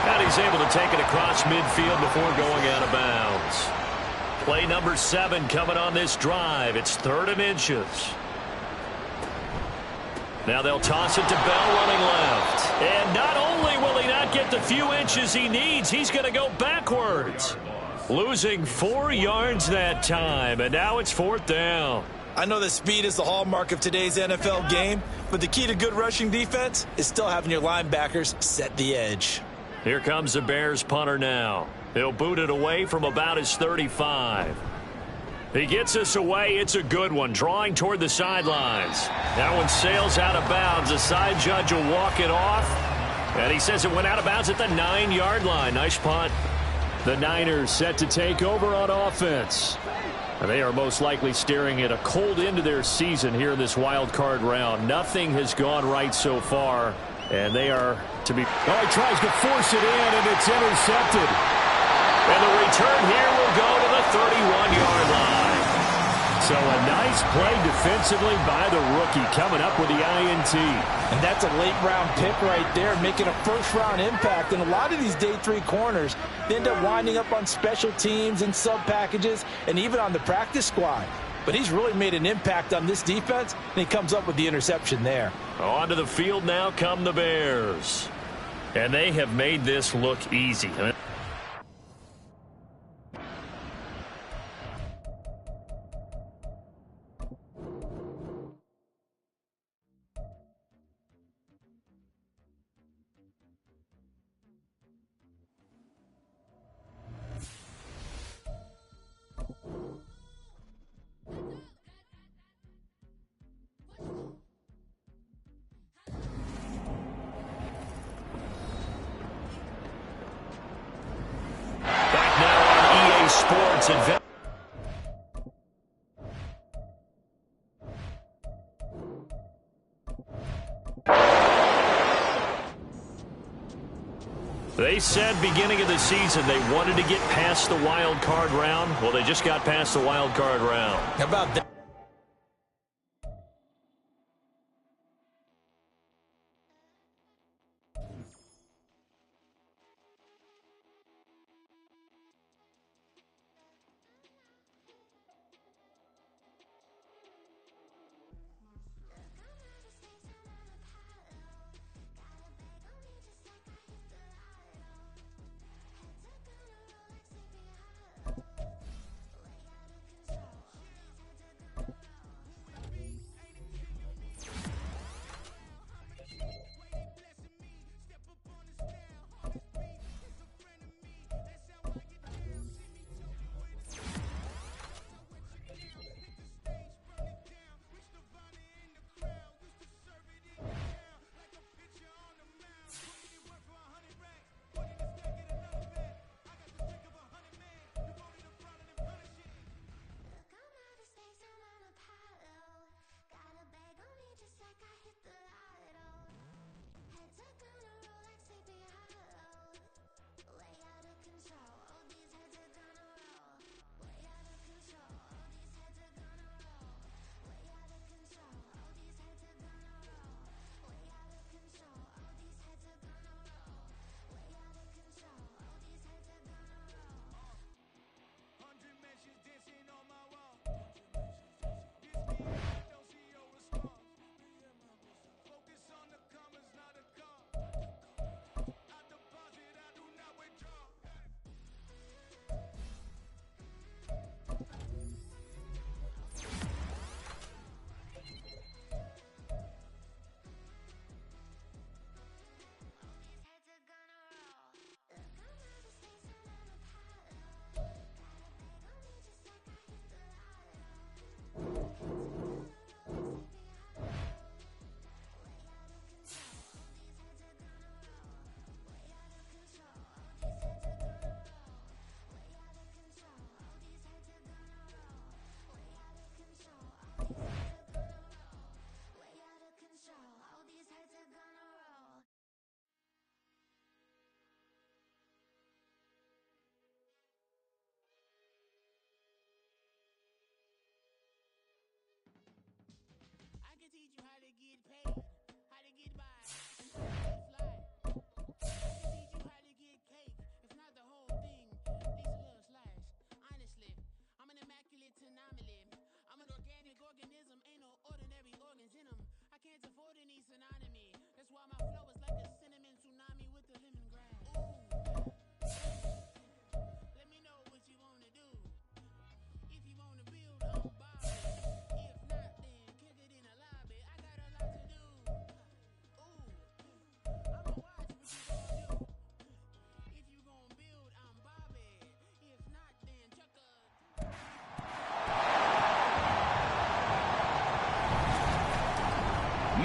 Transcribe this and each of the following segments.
And he's able to take it across midfield before going out of bounds. Play number 7 coming on this drive. It's 3rd and inches. Now they'll toss it to Bell running left. And not only will he not get the few inches he needs, he's going to go backwards. Losing 4 yards that time, and now it's 4th down. I know that speed is the hallmark of today's NFL game, but the key to good rushing defense is still having your linebackers set the edge. Here comes the Bears punter now. He'll boot it away from about his 35. He gets us away. It's a good one, drawing toward the sidelines. That one sails out of bounds. The side judge will walk it off, and he says it went out of bounds at the 9-yard line. Nice punt. The Niners set to take over on offense. And they are most likely staring at a cold end to their season here in this wild card round. Nothing has gone right so far, and they are to be... Oh, he tries to force it in, and it's intercepted. And the return here will go to the 31-yard line. So a nice play defensively by the rookie, coming up with the INT. And that's a late-round pick right there, making a first-round impact. And a lot of these day 3 corners end up winding up on special teams and sub-packages and even on the practice squad. But he's really made an impact on this defense, and he comes up with the interception there. Onto the field now come the Bears. And they have made this look easy. Sports and they said beginning of the season they wanted to get past the wild card round. Well, they just got past the wild card round. How about that?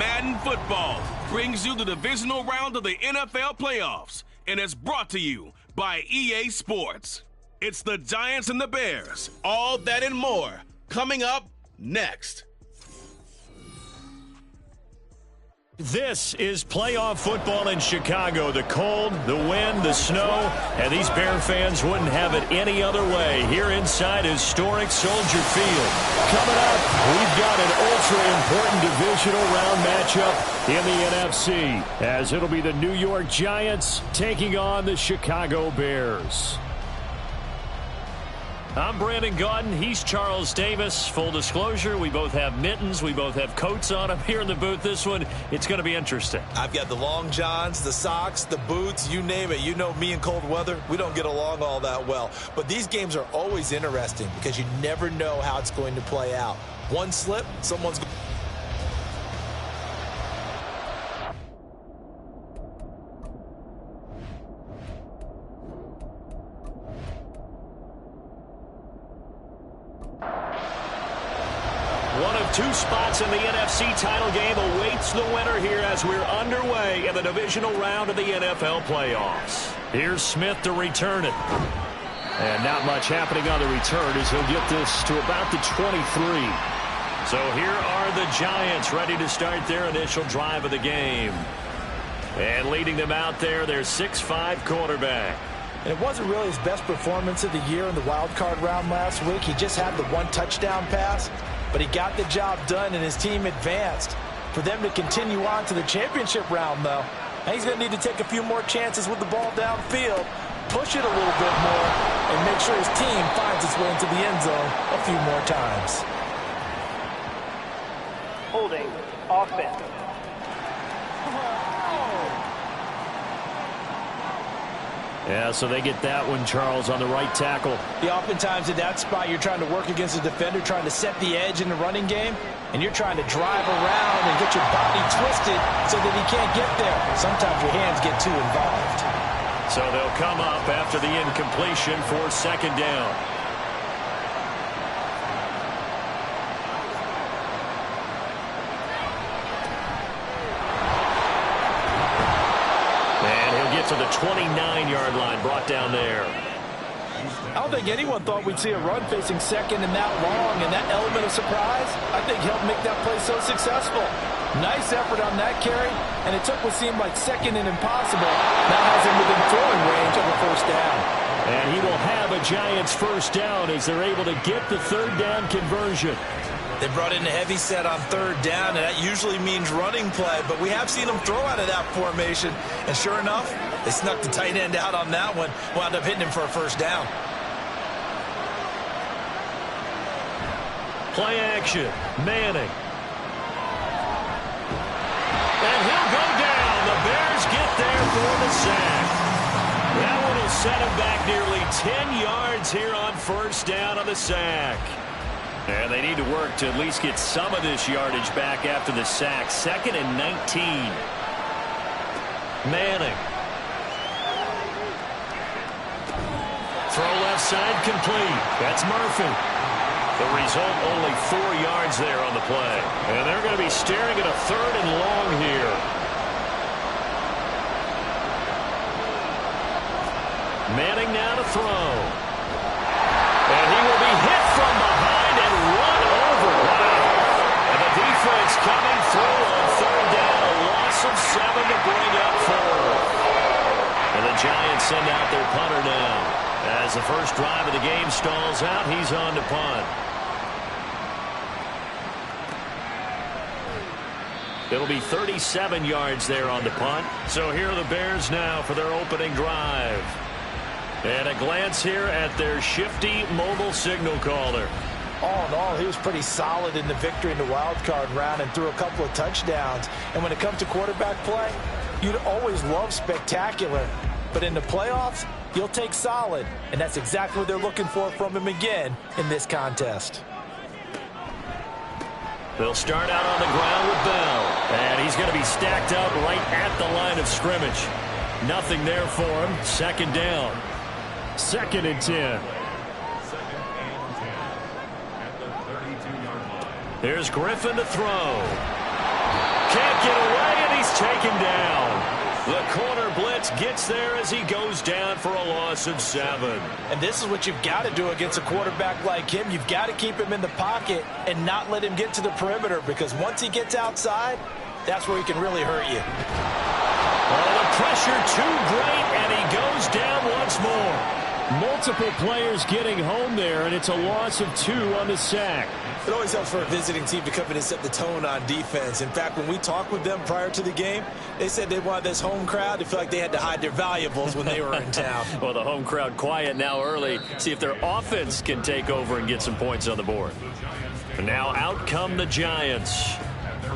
Madden Football brings you the divisional round of the NFL playoffs, and it's brought to you by EA Sports. It's the Giants and the Bears, all that and more, coming up next. This is playoff football in Chicago. The cold, the wind, the snow, and these Bear fans wouldn't have it any other way here inside historic Soldier Field. Coming up, we've got an ultra-important divisional round matchup in the NFC, as it'll be the New York Giants taking on the Chicago Bears. I'm Brandon Gaudin. He's Charles Davis. Full disclosure, we both have mittens. We both have coats on up here in the booth. This one, it's going to be interesting. I've got the long johns, the socks, the boots, you name it. You know me in cold weather, we don't get along all that well. But these games are always interesting because you never know how it's going to play out. One slip, someone's going to... One of two spots in the NFC title game awaits the winner here as we're underway in the divisional round of the NFL playoffs. Here's Smith to return it. And not much happening on the return as he'll get this to about the 23. So here are the Giants ready to start their initial drive of the game. And leading them out there, their 6'5" quarterback. And it wasn't really his best performance of the year in the wild card round last week. He just had the one touchdown pass. But he got the job done, and his team advanced. For them to continue on to the championship round, though, he's going to need to take a few more chances with the ball downfield, push it a little bit more, and make sure his team finds its way into the end zone a few more times. Holding offense. Yeah, so they get that one, Charles, on the right tackle. Yeah, oftentimes in that spot, you're trying to work against a defender, trying to set the edge in the running game, and you're trying to drive around and get your body twisted so that he can't get there. Sometimes your hands get too involved. So they'll come up after the incompletion for second down. To the 29-yard line, brought down there. I don't think anyone thought we'd see a run facing second and that long, and that element of surprise, I think, helped make that play so successful. Nice effort on that carry, and it took what seemed like second and impossible. Now has him within throwing range of a first down. And he will have a Giants first down as they're able to get the third down conversion. They brought in a heavy set on third down, and that usually means running play, but we have seen them throw out of that formation, and sure enough, they snuck the tight end out on that one, wound up hitting him for a first down. Play action, Manning. And he'll go down. The Bears get there for the sack. That one will set him back nearly 10 yards here on first down on the sack. And they need to work to at least get some of this yardage back after the sack. 2nd and 19. Manning. Throw left side complete. That's Murphy. The result, only 4 yards there on the play. And they're going to be staring at a 3rd and long here. Manning now to throw. And he will be hit from behind and run over. Wow. And the defense coming through on 3rd down. A loss of 7 to bring up 4. And the Giants send out their punter now. As the first drive of the game stalls out, he's on to punt. It'll be 37 yards there on the punt. So here are the Bears now for their opening drive. And a glance here at their shifty mobile signal caller. All in all, he was pretty solid in the victory in the wild card round and threw a couple of touchdowns. And when it comes to quarterback play, you'd always love spectacular. But in the playoffs, you'll take solid. And that's exactly what they're looking for from him again in this contest. They'll start out on the ground with Bell. And he's going to be stacked up right at the line of scrimmage. Nothing there for him. 2nd down. 2nd and 10. Here's Griffin to throw. can't get away, and he's taken down. The corner blitz gets there as he goes down for a loss of 7. And this is what you've got to do against a quarterback like him. You've got to keep him in the pocket and not let him get to the perimeter, because once he gets outside, that's where he can really hurt you. Oh, the pressure too great, and he goes down once more. Multiple players getting home there, and it's a loss of 2 on the sack. It always helps for a visiting team to come in and set the tone on defense. In fact, when we talked with them prior to the game, they said they wanted this home crowd to feel like they had to hide their valuables when they were in town. Well, the home crowd quiet now early. See if their offense can take over and get some points on the board. And now out come the Giants.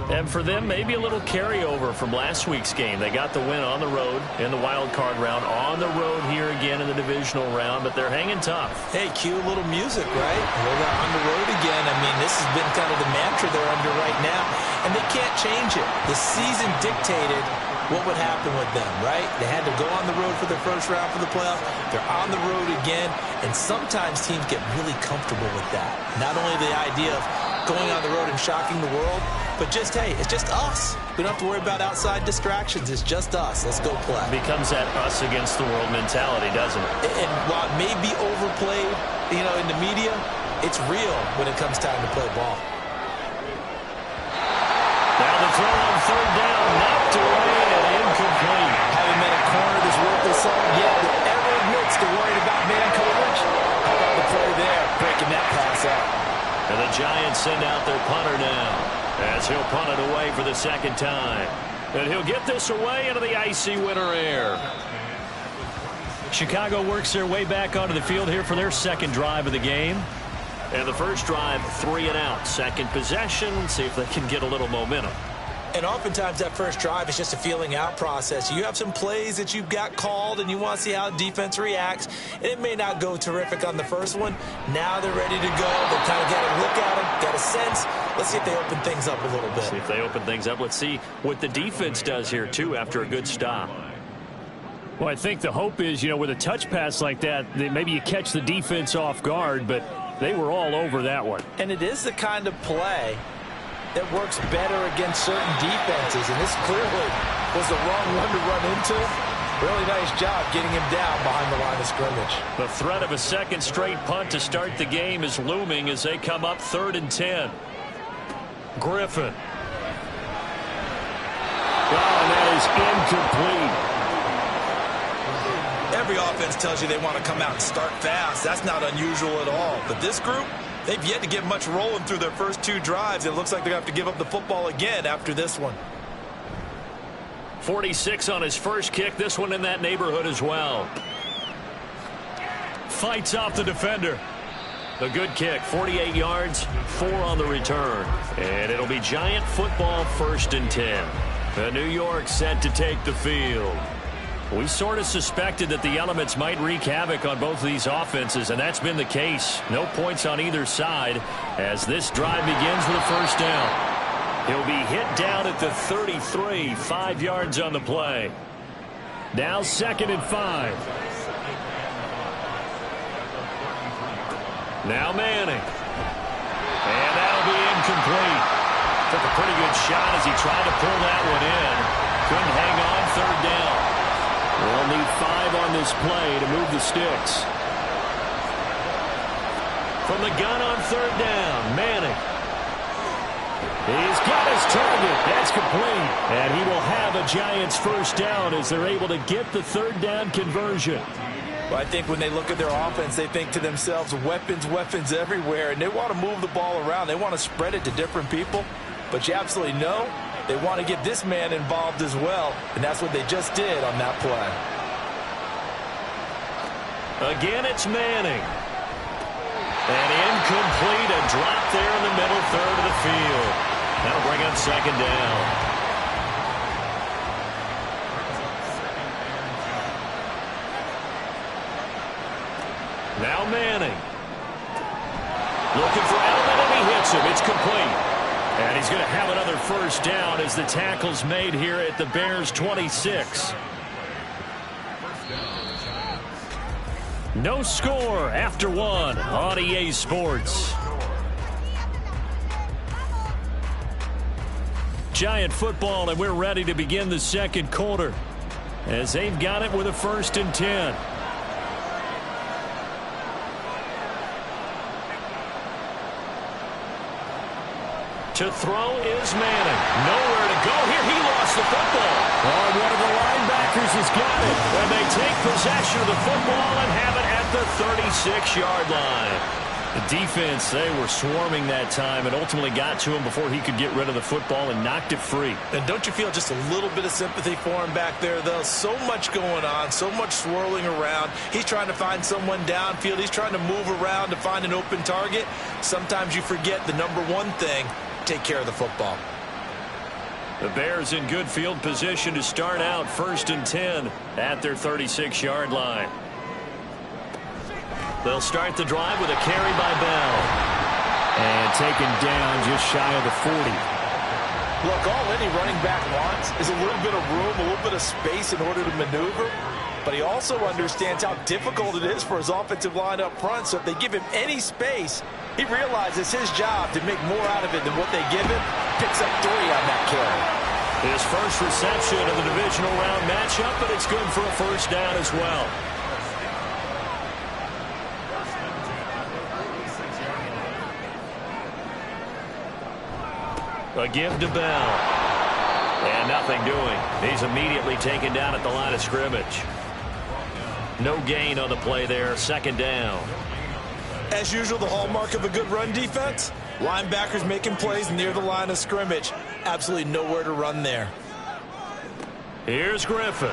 And for them, maybe a little carryover from last week's game. They got the win on the road in the wild card round, on the road here again in the divisional round, but they're hanging tough. Hey, cue a little music, right? We're on the road again. I mean, this has been kind of the mantra they're under right now, and they can't change it. The season dictated what would happen with them, right? They had to go on the road for their first round for the playoffs. They're on the road again, and sometimes teams get really comfortable with that. Not only the idea of going on the road and shocking the world, but just, hey, it's just us. We don't have to worry about outside distractions. It's just us. Let's go play. Becomes that us against the world mentality, doesn't it? And while it may be overplayed, in the media, it's real when it comes time to play ball. Now the throw on third down, knocked away and incomplete. Having met a corner that's worth the salt yet that ever admits to worrying about man coverage. How about the play there, breaking that pass out. And the Giants send out their punter now, as he'll punt it away for the second time. And he'll get this away into the icy winter air. Chicago works their way back onto the field here for their second drive of the game. And the first drive, 3 and out. Second possession, see if they can get a little momentum. And oftentimes that first drive is just a feeling out process. You have some plays that you've got called and you want to see how defense reacts. And it may not go terrific on the first one. Now they're ready to go. They've kind of got a look at them, got a sense. Let's see if they open things up a little bit. See if they open things up. Let's see what the defense does here, too, after a good stop. Well, I think the hope is, with a touch pass like that, maybe you catch the defense off guard, but they were all over that one. And it is the kind of play that works better against certain defenses, and this clearly was the wrong one to run into. Really nice job getting him down behind the line of scrimmage. The threat of a second straight punt to start the game is looming as they come up 3rd and 10. Griffin. Oh, that is incomplete. Every offense tells you they want to come out and start fast. That's not unusual at all. But this group, they've yet to get much rolling through their first 2 drives. It looks like they're going to have to give up the football again after this one. 46 on his first kick. This one in that neighborhood as well. Fights off the defender. A good kick, 48 yards, 4 on the return. And it'll be Giant football 1st and 10. The New York set to take the field. We sort of suspected that the elements might wreak havoc on both of these offenses, and that's been the case. No points on either side as this drive begins with a first down. He'll be hit down at the 33, 5 yards on the play. Now 2nd and 5. Now Manning. And that'll be incomplete. Took a pretty good shot as he tried to pull that one in. Couldn't hang on, 3rd down. They'll need 5 on this play to move the sticks. From the gun on 3rd down, Manning. He's got his target. That's complete. And he will have a Giants first down as they're able to get the 3rd down conversion. Well, I think when they look at their offense, they think to themselves, weapons, weapons everywhere. And they want to move the ball around. They want to spread it to different people. But you absolutely know they want to get this man involved as well, and that's what they just did on that play. Again, it's Manning. And incomplete, a drop there in the middle 3rd of the field. That'll bring up 2nd down. Now Manning. Looking for Allen, and he hits him. It's complete. And he's going to have another first down as the tackle's made here at the Bears' 26. No score after 1 on EA Sports. Giant football, and we're ready to begin the second quarter as they've got it with a 1st and 10. To throw is Manning. Nowhere to go here. He lost the football. Oh, one of the linebackers has got it. And they take possession of the football and have it at the 36-yard line. The defense, they were swarming that time and ultimately got to him before he could get rid of the football and knocked it free. And don't you feel just a little bit of sympathy for him back there, though? So much going on, so much swirling around. He's trying to find someone downfield. He's trying to move around to find an open target. Sometimes you forget the number one thing: take care of the football. The Bears in good field position to start out 1st and 10 at their 36-yard line. They'll start the drive with a carry by Bell. And taken down just shy of the 40. Look, all any running back wants is a little bit of room, a little bit of space in order to maneuver. But he also understands how difficult it is for his offensive line up front. So if they give him any space, he realizes his job to make more out of it than what they give him. Picks up 3 on that carry. His first reception of the divisional round matchup, but it's good for a 1st down as well. A give to Bell. And nothing doing. He's immediately taken down at the line of scrimmage. No gain on the play there. 2nd down. As usual, the hallmark of a good run defense: linebackers making plays near the line of scrimmage. Absolutely nowhere to run there. Here's Griffin.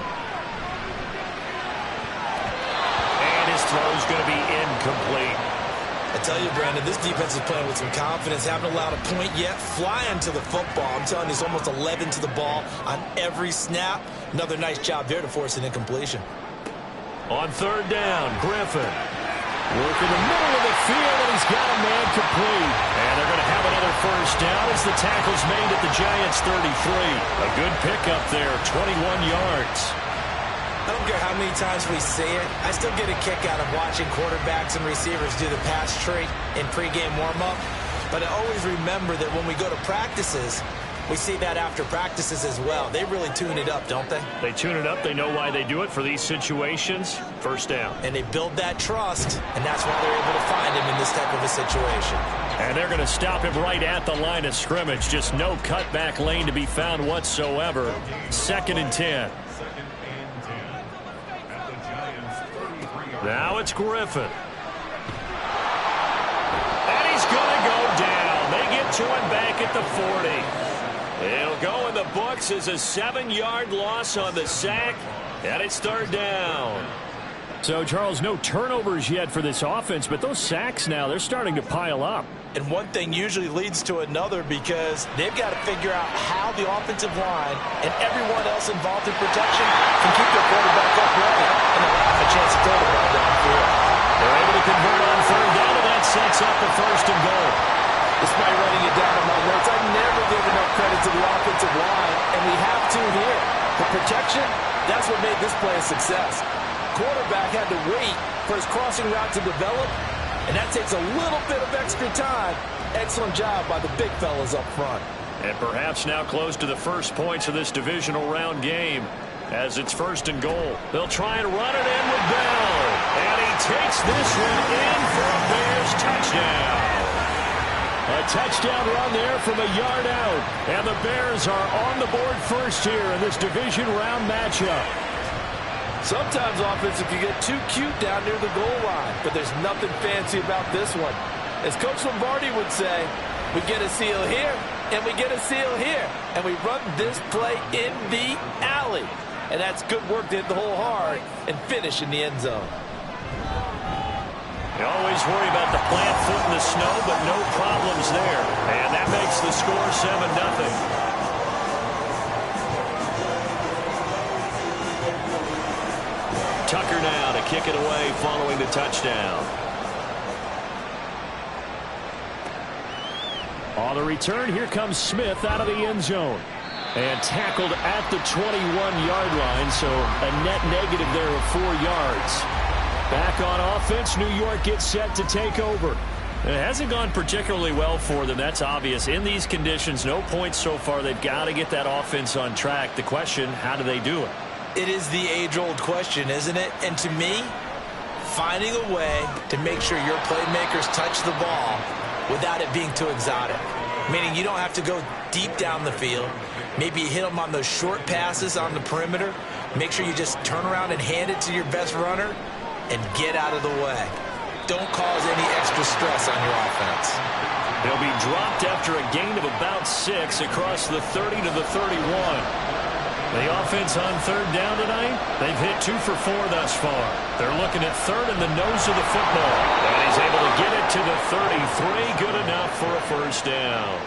And his throw's going to be incomplete. I tell you, Brandon, this defense is playing with some confidence. Haven't allowed a point yet. Flying to the football. I'm telling you, it's almost 11 to the ball on every snap. Another nice job there to force an incompletion. On 3rd down, Griffin. Working the middle of the field, and he's got a man complete. And they're going to have another 1st down as the tackle's made at the Giants' 33. A good pickup there, 21 yards. I don't care how many times we say it, I still get a kick out of watching quarterbacks and receivers do the pass tree in pregame warm-up. But I always remember that when we go to practices, we see that after practices as well. They really tune it up, don't they? They tune it up. They know why they do it for these situations. 1st down. And they build that trust, and that's why they're able to find him in this type of a situation. And they're going to stop him right at the line of scrimmage. Just no cutback lane to be found whatsoever. 2nd and 10. Now it's Griffin. And he's going to go down. They get to him back at the 40. It'll go in the books as a 7-yard loss on the sack. And it's 3rd down. So, Charles, no turnovers yet for this offense, but those sacks now, they're starting to pile up. And one thing usually leads to another because they've got to figure out how the offensive line and everyone else involved in protection can keep their quarterback upright and allow him a chance to throw the ball downfield. They're able to convert on 3rd down, and that sets up the 1st and goal. Despite writing it down in my notes, I never give enough credit to the offensive line, and we have to here. The protection, that's what made this play a success. Quarterback had to wait for his crossing route to develop, and that takes a little bit of extra time. Excellent job by the big fellas up front. And perhaps now close to the first points of this divisional round game as it's 1st and goal. They'll try and run it in with Bell. And he takes this one in for a Bears touchdown. A touchdown run there from a yard out. And the Bears are on the board first here in this division round matchup. Sometimes offenses can get too cute down near the goal line, but there's nothing fancy about this one. As Coach Lombardi would say, we get a seal here, and we get a seal here, and we run this play in the alley. And that's good work to hit the hole hard and finish in the end zone. You always worry about the plant foot in the snow, but no problems there. And that makes the score 7-0. Tucker now to kick it away following the touchdown. On the return, here comes Smith out of the end zone. And tackled at the 21-yard line, so a net negative there of 4 yards. Back on offense, New York gets set to take over. It hasn't gone particularly well for them. That's obvious. In these conditions, no points so far. They've got to get that offense on track. The question, how do they do it? It is the age-old question, isn't it? And to me, finding a way to make sure your playmakers touch the ball without it being too exotic. Meaning you don't have to go deep down the field. Maybe you hit them on those short passes on the perimeter. Make sure you just turn around and hand it to your best runner and get out of the way. Don't cause any extra stress on your offense. They'll be dropped after a gain of about 6 across the 30 to the 31. The offense on third down tonight, they've hit 2 for 4 thus far. They're looking at third in the nose of the football. And he's able to get it to the 33. Good enough for a first down.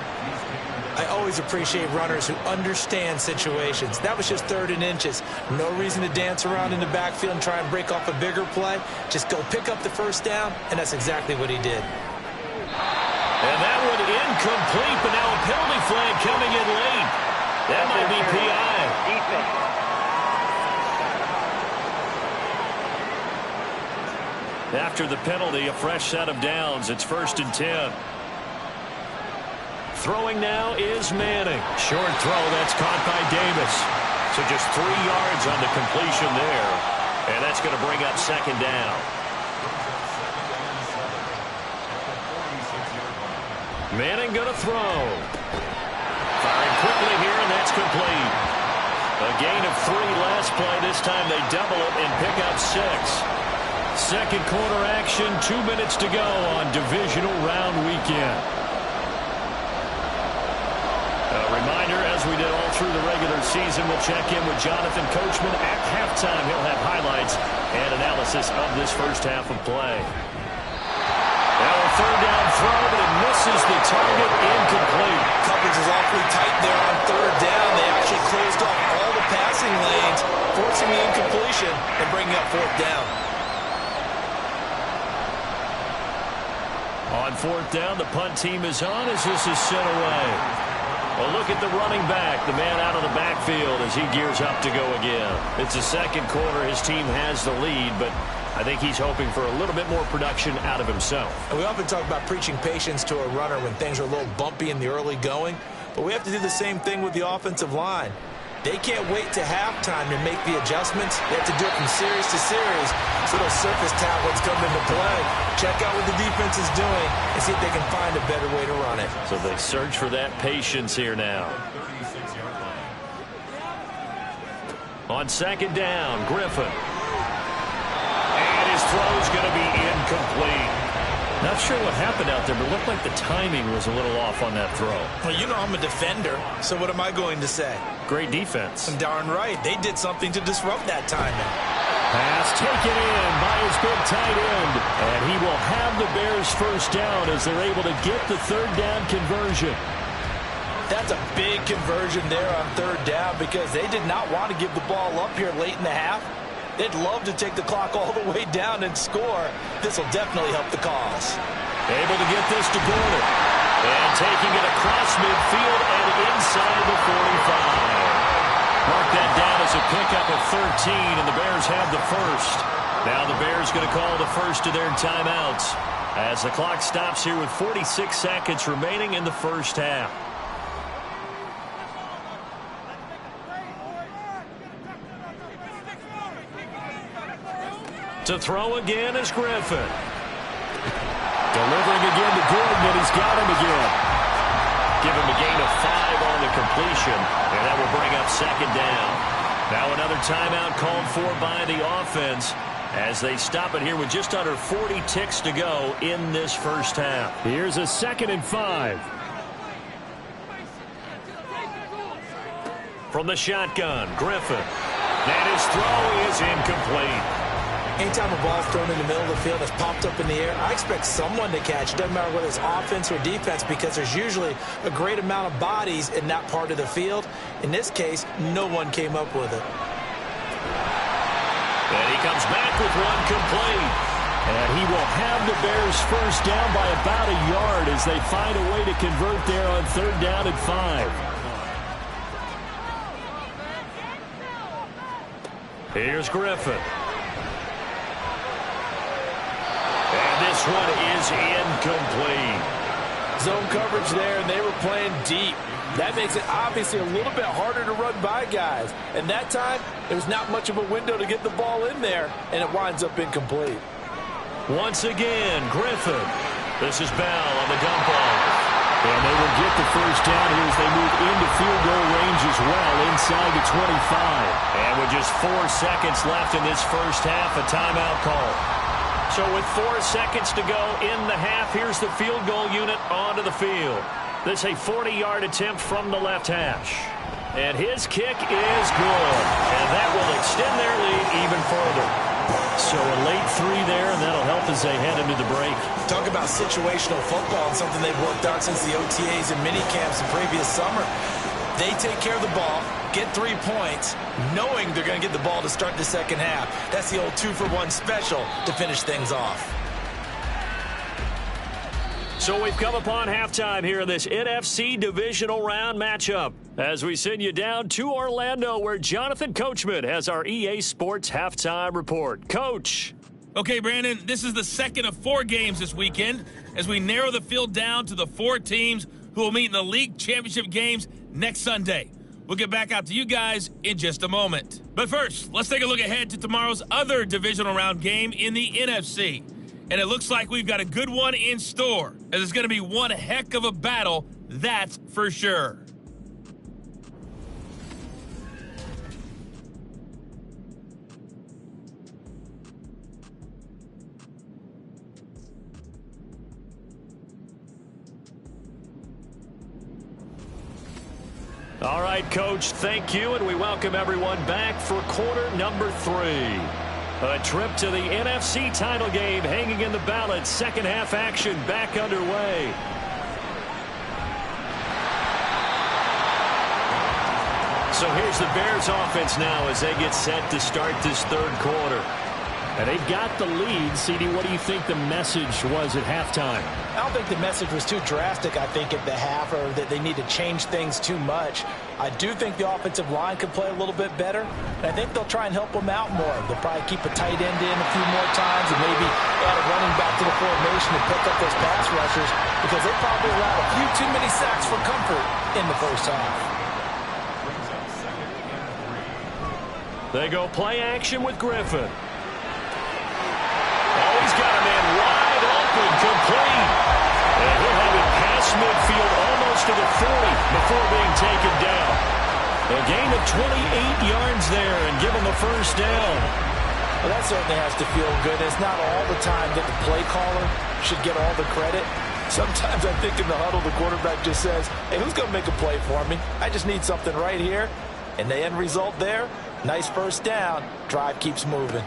I always appreciate runners who understand situations. That was just 3rd and inches. No reason to dance around in the backfield and try and break off a bigger play. Just go pick up the first down, and that's exactly what he did. And that one incomplete, but now a penalty flag coming in late. That might be PI. After the penalty, a fresh set of downs. It's 1st and 10. Throwing now is Manning. Short throw, that's caught by Davis. So just 3 yards on the completion there. And that's going to bring up 2nd down. Manning going to throw. Firing quickly here, and that's complete. A gain of 3 last play. This time they double it and pick up 6. Second quarter action, 2 minutes to go on divisional round weekend. A reminder, as we did all through the regular season, we'll check in with Jonathan Coachman at halftime. He'll have highlights and analysis of this first half of play. Now a 3rd down throw, but it misses the target, incomplete. Coverage is awfully tight there on 3rd down. They actually closed off all the passing lanes, forcing the incompletion and bringing up 4th down. On 4th down, the punt team is on as this is sent away. Well, look at the running back, the man out of the backfield as he gears up to go again. It's the second quarter. His team has the lead, but I think he's hoping for a little bit more production out of himself. And we often talk about preaching patience to a runner when things are a little bumpy in the early going, but we have to do the same thing with the offensive line. They can't wait to halftime to make the adjustments. They have to do it from series to series so those surface tablets come into play. Check out what the defense is doing and see if they can find a better way to run it. So they search for that patience here now. On 2nd down, Griffin. And his throw's going to be incomplete. Not sure what happened out there, but it looked like the timing was a little off on that throw. Well, you know I'm a defender, so what am I going to say? Great defense. And darn right, they did something to disrupt that timing. Pass taken in by his big tight end. And he will have the Bears first down as they're able to get the 3rd down conversion. That's a big conversion there on 3rd down because they did not want to give the ball up here late in the half. They'd love to take the clock all the way down and score. This will definitely help the cause. Able to get this to Gordon. And taking it across midfield and inside the 45. Mark that down as a pickup of 13, and the Bears have the first. Now the Bears going to call the first of their timeouts as the clock stops here with 46 seconds remaining in the first half. To throw again is Griffin. Delivering again to Gordon, and he's got him again. Give him a gain of 5 on the completion, and that will bring up 2nd down. Now another timeout called for by the offense as they stop it here with just under 40 ticks to go in this first half. Here's a 2nd and 5. From the shotgun, Griffin. And his throw is incomplete. Anytime a ball's thrown in the middle of the field that's popped up in the air, I expect someone to catch. It doesn't matter whether it's offense or defense because there's usually a great amount of bodies in that part of the field. In this case, no one came up with it. And he comes back with one complete. And he will have the Bears first down by about a yard as they find a way to convert there on 3rd down and 5. Here's Griffin. And this one is is incomplete. Zone coverage there, and they were playing deep. That makes it obviously a little bit harder to run by guys. And that time, there's not much of a window to get the ball in there, and it winds up incomplete. Once again, Griffin. This is Bell on the dump off. And they will get the first down here as they move into field goal range as well, inside the 25. And with just 4 seconds left in this first half, a timeout call. So with 4 seconds to go in the half, here's the field goal unit onto the field. This is a 40-yard attempt from the left hash. And his kick is good. And that will extend their lead even further. So a late 3 there, and that'll help as they head into the break. Talk about situational football and something they've worked on since the OTAs and mini camps the previous summer. They take care of the ball, get 3 points, knowing they're going to get the ball to start the second half. That's the old 2-for-1 special to finish things off. So we've come upon halftime here in this NFC divisional round matchup as we send you down to Orlando where Jonathan Coachman has our EA Sports halftime report. Coach. Okay, Brandon, this is the second of 4 games this weekend as we narrow the field down to the 4 teams who will meet in the league championship games next Sunday. We'll get back out to you guys in just a moment. But first, let's take a look ahead to tomorrow's other divisional round game in the NFC. And it looks like we've got a good one in store, as it's going to be one heck of a battle, that's for sure. All right, Coach, thank you, and we welcome everyone back for quarter number 3. A trip to the NFC title game hanging in the balance. Second half action back underway. So here's the Bears offense now as they get set to start this third quarter. And they've got the lead. CD, what do you think the message was at halftime? I don't think the message was too drastic, I think, at the half, or that they need to change things too much. I do think the offensive line could play a little bit better, and I think they'll try and help them out more. They'll probably keep a tight end in a few more times and maybe add a running back to the formation and pick up those pass rushers because they probably allowed a few too many sacks for comfort in the first half. They go play action with Griffin. Oh, he's got a man wide open, complete. And he'll have it past midfield almost to the 40 before being taken down. A gain of 28 yards there and give him a first down. Well, that certainly has to feel good. It's not all the time that the play caller should get all the credit. Sometimes I think in the huddle the quarterback just says, hey, who's going to make a play for me? I just need something right here. And the end result there, nice first down. Drive keeps moving.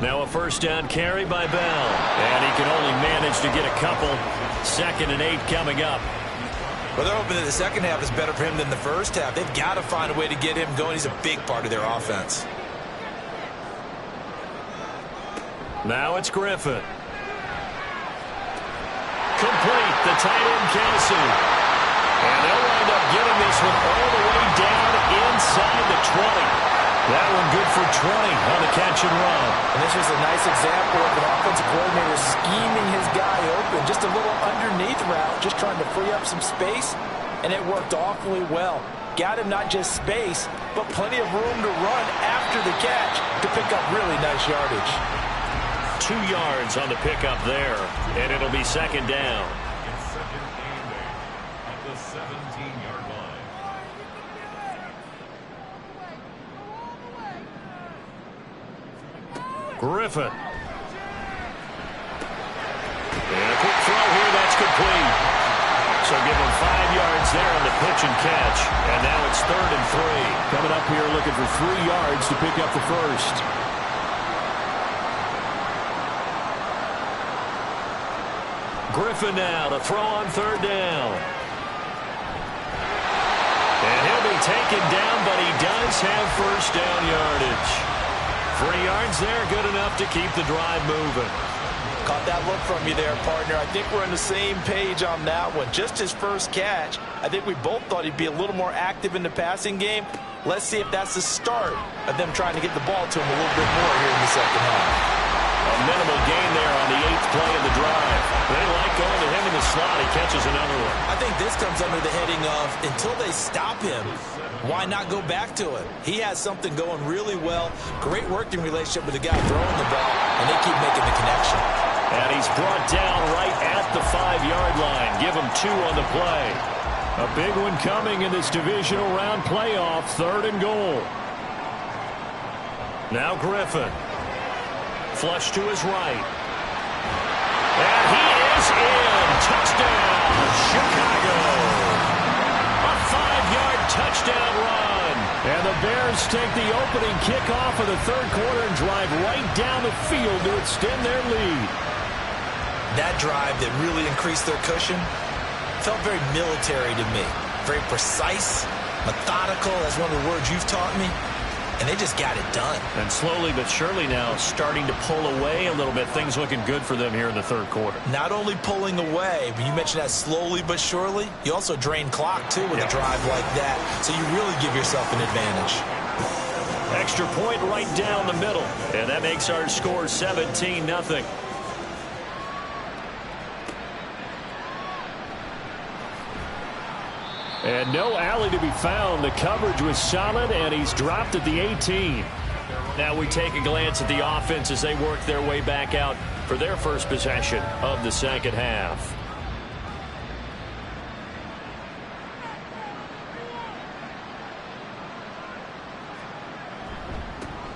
Now a first down carry by Bell. And he can only manage to get a couple. 2nd and 8 coming up. Well, they're hoping that the second half is better for him than the first half. They've got to find a way to get him going. He's a big part of their offense. Now it's Griffin. Complete. The tight end Kelsey. And they'll wind up getting this one all the way down inside the 20. That one good for 20 on the catch and run. And this was a nice example of an offensive coordinator scheming his guy open. Just a little underneath route, just trying to free up some space, and it worked awfully well. Got him not just space, but plenty of room to run after the catch to pick up really nice yardage. 2 yards on the pickup there, and it'll be second down. Griffin. And a quick throw here, that's complete. So give him 5 yards there on the pitch and catch. And now it's 3rd and 3. Coming up here looking for 3 yards to pick up the first. Griffin now to throw on 3rd down. And he'll be taken down, but he does have first down yardage. 3 yards there, good enough to keep the drive moving. Caught that look from you there, partner. I think we're on the same page on that one. Just his first catch. I think we both thought he'd be a little more active in the passing game. Let's see if that's the start of them trying to get the ball to him a little bit more here in the second half. A minimal gain there on the 8th play of the drive. They slot. He catches another one. I think this comes under the heading of until they stop him, why not go back to it? He has something going really well. Great working relationship with the guy throwing the ball, and they keep making the connection. And he's brought down right at the 5-yard line. Give him 2 on the play. A big one coming in this divisional round playoff, 3rd and goal. Now Griffin. Flush to his right. And he is in. Touchdown, Chicago. A 5-yard touchdown run. And the Bears take the opening kickoff of the 3rd quarter and drive right down the field to extend their lead. That drive that really increased their cushion felt very military to me. Very precise, methodical. That's one of the words you've taught me. And they just got it done. And slowly but surely now starting to pull away a little bit. Things looking good for them here in the 3rd quarter. Not only pulling away, but you mentioned that slowly but surely. You also drain clock, too, with a drive like that. So you really give yourself an advantage. Extra point right down the middle. And that makes our score 17-0. And no alley to be found. The coverage was solid, and he's dropped at the 18. Now we take a glance at the offense as they work their way back out for their first possession of the 2nd half.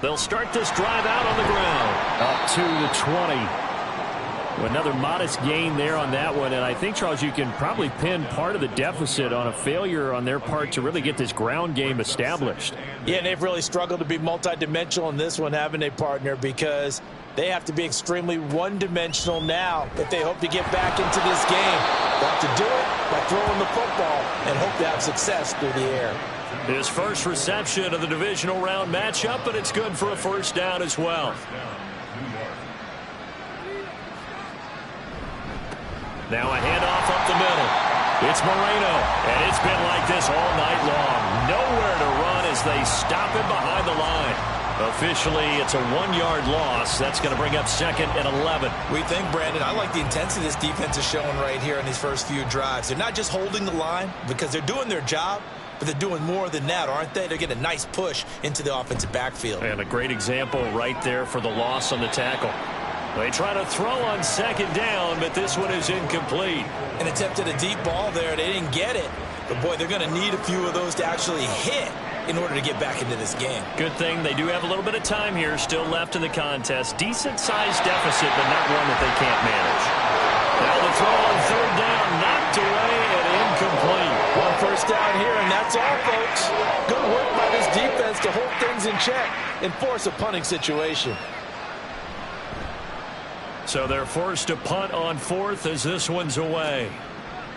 They'll start this drive out on the ground. Up to the 20. Another modest gain there on that one, and I think, Charles, you can probably pin part of the deficit on a failure on their part to really get this ground game established. Yeah, and they've really struggled to be multidimensional in this one, haven't they, partner, because they have to be extremely one-dimensional now if they hope to get back into this game. They'll have to do it by throwing the football and hope to have success through the air. His first reception of the divisional round matchup, and it's good for a 1st down as well. Now a handoff up the middle. It's Moreno, and it's been like this all night long. Nowhere to run as they stop him behind the line. Officially, it's a 1-yard loss. That's going to bring up 2nd and 11. We think, Brandon, I like the intensity this defense is showing right here in these first few drives. They're not just holding the line because they're doing their job, but they're doing more than that, aren't they? They're getting a nice push into the offensive backfield. And a great example right there for the loss on the tackle. They try to throw on 2nd down, but this one is incomplete. An attempt at a deep ball there. They didn't get it. But, boy, they're going to need a few of those to actually hit in order to get back into this game. Good thing they do have a little bit of time here still left in the contest. Decent-sized deficit, but not one that they can't manage. Now the throw on 3rd down, knocked away and incomplete. 1 first down here, and that's all, folks. Good work by this defense to hold things in check and force a punting situation. So they're forced to punt on 4th as this one's away.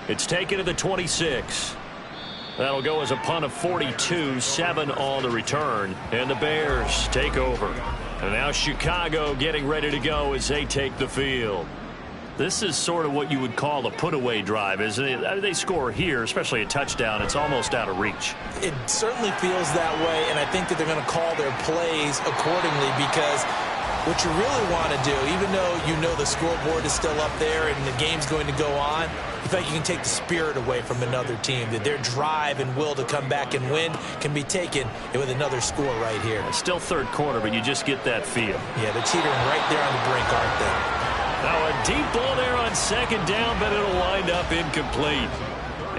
It's taken to the 26. That'll go as a punt of 42, 7 on the return. And the Bears take over. And now Chicago getting ready to go as they take the field. This is sort of what you would call a put-away drive, isn't it? I mean, they score here, especially a touchdown. It's almost out of reach. It certainly feels that way, and I think that they're going to call their plays accordingly because what you really want to do, even though you know the scoreboard is still up there and the game's going to go on, you feel like you can take the spirit away from another team, that their drive and will to come back and win can be taken with another score right here. It's still 3rd quarter, but you just get that feel. Yeah, they're teetering right there on the brink, aren't they? Now a deep ball there on 2nd down, but it'll wind up incomplete.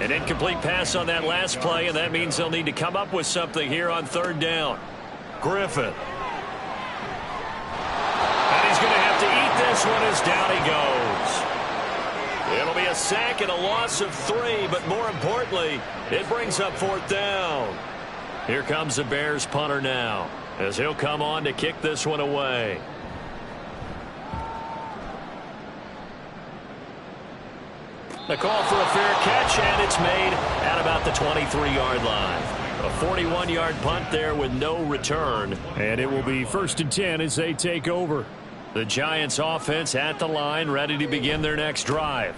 An incomplete pass on that last play, and that means they'll need to come up with something here on 3rd down. Griffin. And he's going to have to eat this one as down he goes. It'll be a sack and a loss of 3, but more importantly, it brings up 4th down. Here comes the Bears punter now, as he'll come on to kick this one away. The call for a fair catch, and it's made at about the 23-yard line. A 41-yard punt there with no return. And it will be 1st and 10 as they take over. The Giants offense at the line, ready to begin their next drive.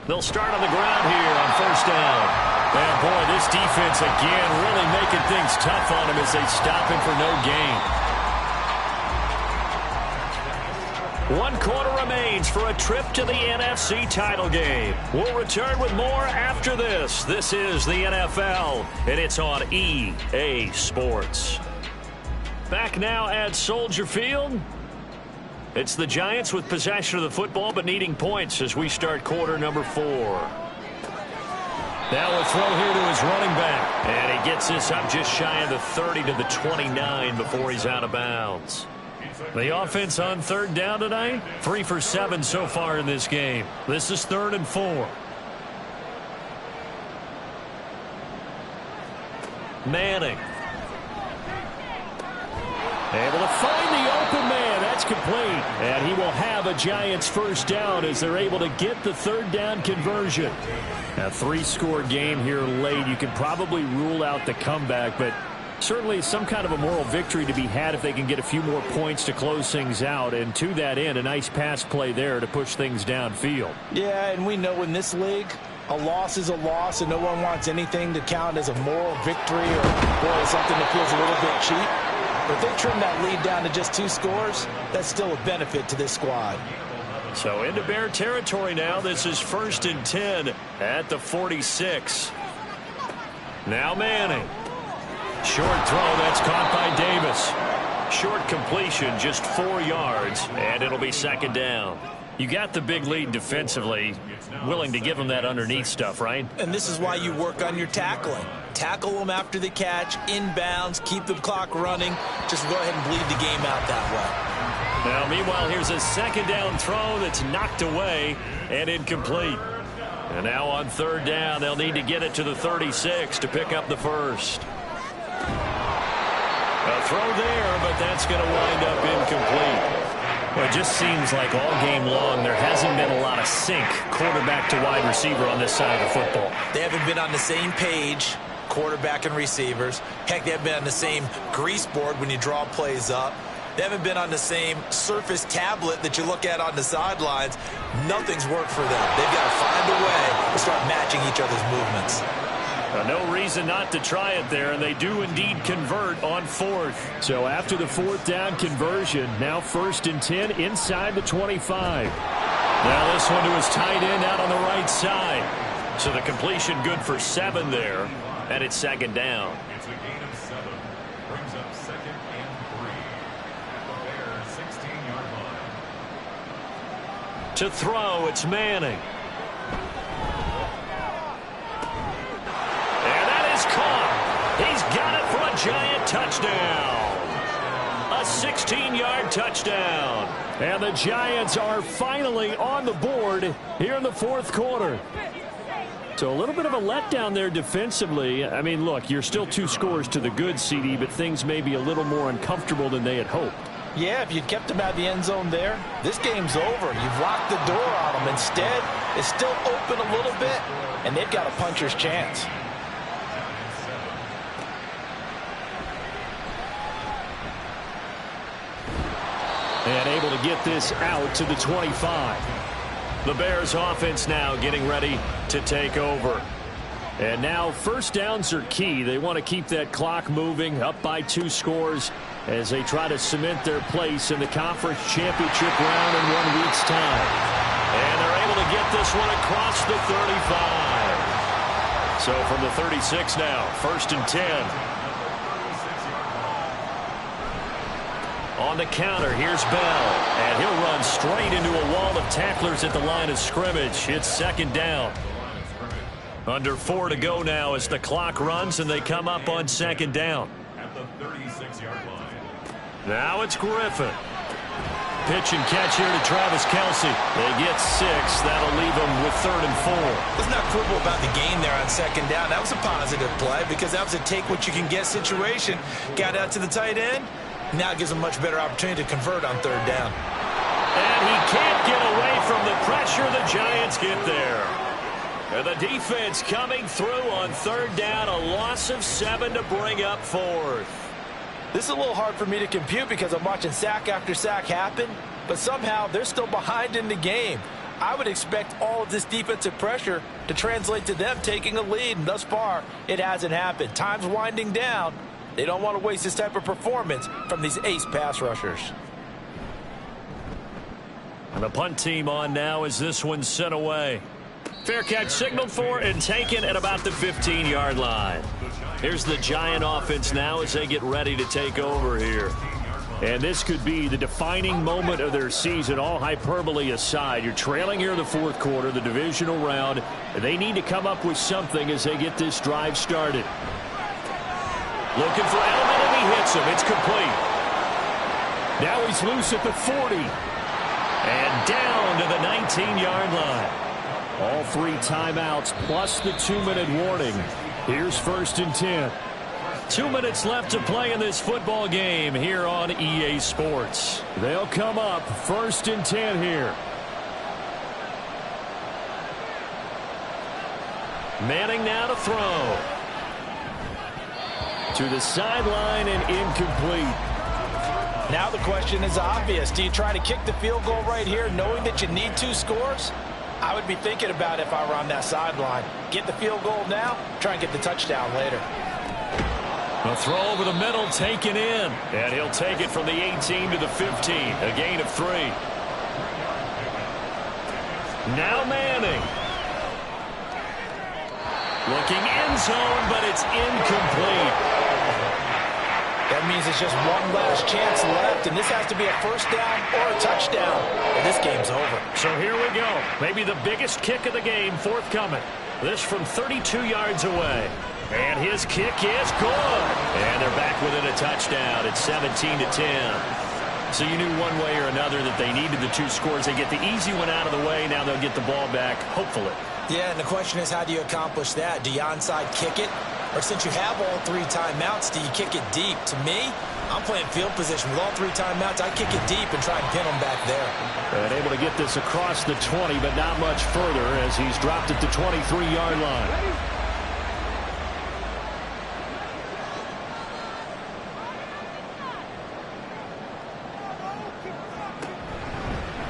They'll start on the ground here on 1st down. And boy, this defense again really making things tough on him as they stop him for no gain. 1 quarter remains for a trip to the NFC title game. We'll return with more after this. This is the NFL, and it's on EA Sports. Back now at Soldier Field. It's the Giants with possession of the football, but needing points as we start quarter number 4. Now a throw here to his running back. And he gets this up just shy of the 30 to the 29 before he's out of bounds. The offense on 3rd down tonight, 3 for 7 so far in this game. This is 3rd and 4. Manning. Able to find the open man. That's complete. And he will have a Giants first down as they're able to get the 3rd down conversion. A 3-score game here late. You can probably rule out the comeback, but certainly some kind of a moral victory to be had if they can get a few more points to close things out. And to that end, a nice pass play there to push things downfield. Yeah, and we know in this league, a loss is a loss, and no one wants anything to count as a moral victory or something that feels a little bit cheap. But if they trim that lead down to just 2 scores, that's still a benefit to this squad. So into Bear territory now. This is 1st and 10 at the 46. Now Manning. Short throw, that's caught by Davis. Short completion, just 4 yards, and it'll be 2nd down. You got the big lead defensively, willing to give them that underneath stuff, right? And this is why you work on your tackling. Tackle them after the catch, inbounds, keep the clock running. Just go ahead and bleed the game out that way. Now, meanwhile, here's a 2nd down throw that's knocked away and incomplete. And now on 3rd down, they'll need to get it to the 36 to pick up the first. A throw there, but that's going to wind up incomplete. Well, it just seems like all game long there hasn't been a lot of sync quarterback to wide receiver on this side of the football. They haven't been on the same page, quarterback and receivers. Heck, they haven't been on the same grease board when you draw plays up. They haven't been on the same Surface tablet that you look at on the sidelines. Nothing's worked for them. They've got to find a way to start matching each other's movements. No reason not to try it there, and they do indeed convert on 4th. So after the 4th down conversion, now 1st and 10 inside the 25. Now this one to his tight end out on the right side. So the completion good for 7 there, and it's 2nd down. It's a gain of 7. Brings up 2nd and 3 at the Bears' 16-yard line. To throw, it's Manning. Caught. He's got it for a Giant touchdown. A 16-yard touchdown. And the Giants are finally on the board here in the 4th quarter. So a little bit of a letdown there defensively. I mean, look, you're still 2 scores to the good, CD, but things may be a little more uncomfortable than they had hoped. Yeah, if you'd kept them out of the end zone there, this game's over. You've locked the door on them. Instead, it's still open a little bit, and they've got a puncher's chance. And able to get this out to the 25. The Bears offense now getting ready to take over. And now 1st downs are key. They want to keep that clock moving up by 2 scores as they try to cement their place in the conference championship round in 1 week's time. And they're able to get this one across the 35. So from the 36 now, 1st and 10. On the counter, here's Bell, and he'll run straight into a wall of tacklers at the line of scrimmage. It's 2nd down. Under 4 to go now as the clock runs, and they come up on 2nd down. At the 36-yard line. Now it's Griffin. Pitch and catch here to Travis Kelce. They get 6. That'll leave them with 3rd and 4. Let's not quibble about the gain there on 2nd down. That was a positive play because that was a take-what-you-can-get situation. Got out to the tight end. Now it gives them much better opportunity to convert on 3rd down. And he can't get away from the pressure. The Giants get there. And the defense coming through on 3rd down. A loss of 7 to bring up 4th. This is a little hard for me to compute because I'm watching sack after sack happen, but somehow they're still behind in the game. I would expect all of this defensive pressure to translate to them taking a lead, and thus far, it hasn't happened. Time's winding down. They don't want to waste this type of performance from these ace pass rushers. And the punt team on now as this one's sent away. Fair catch signaled for and taken at about the 15-yard line. Here's the Giant offense now as they get ready to take over here. And this could be the defining moment of their season, all hyperbole aside. You're trailing here in the fourth quarter, the divisional round. They need to come up with something as they get this drive started. Looking for Edelman, and he hits him. It's complete. Now he's loose at the 40. And down to the 19-yard line. All 3 timeouts plus the 2-minute warning. Here's 1st and 10. 2 minutes left to play in this football game here on EA Sports. They'll come up 1st and 10 here. Manning now to throw. To the sideline and incomplete. Now the question is obvious. Do you try to kick the field goal right here knowing that you need 2 scores? I would be thinking about it if I were on that sideline. Get the field goal now, try and get the touchdown later. A throw over the middle taken in. And he'll take it from the 18 to the 15. A gain of 3. Now Manning. Looking end zone, but it's incomplete. That means it's just one last chance left, and this has to be a first down or a touchdown, and this game's over. So here we go. Maybe the biggest kick of the game forthcoming. This from 32 yards away. And his kick is good. And they're back within a touchdown. It's 17-10. So you knew one way or another that they needed the 2 scores. They get the easy one out of the way. Now they'll get the ball back, hopefully. Yeah, and the question is, how do you accomplish that? Do you onside kick it? Or since you have all 3 timeouts, do you kick it deep? To me, I'm playing field position. With all 3 timeouts, I kick it deep and try and pin them back there. And able to get this across the 20, but not much further as he's dropped at the 23-yard line.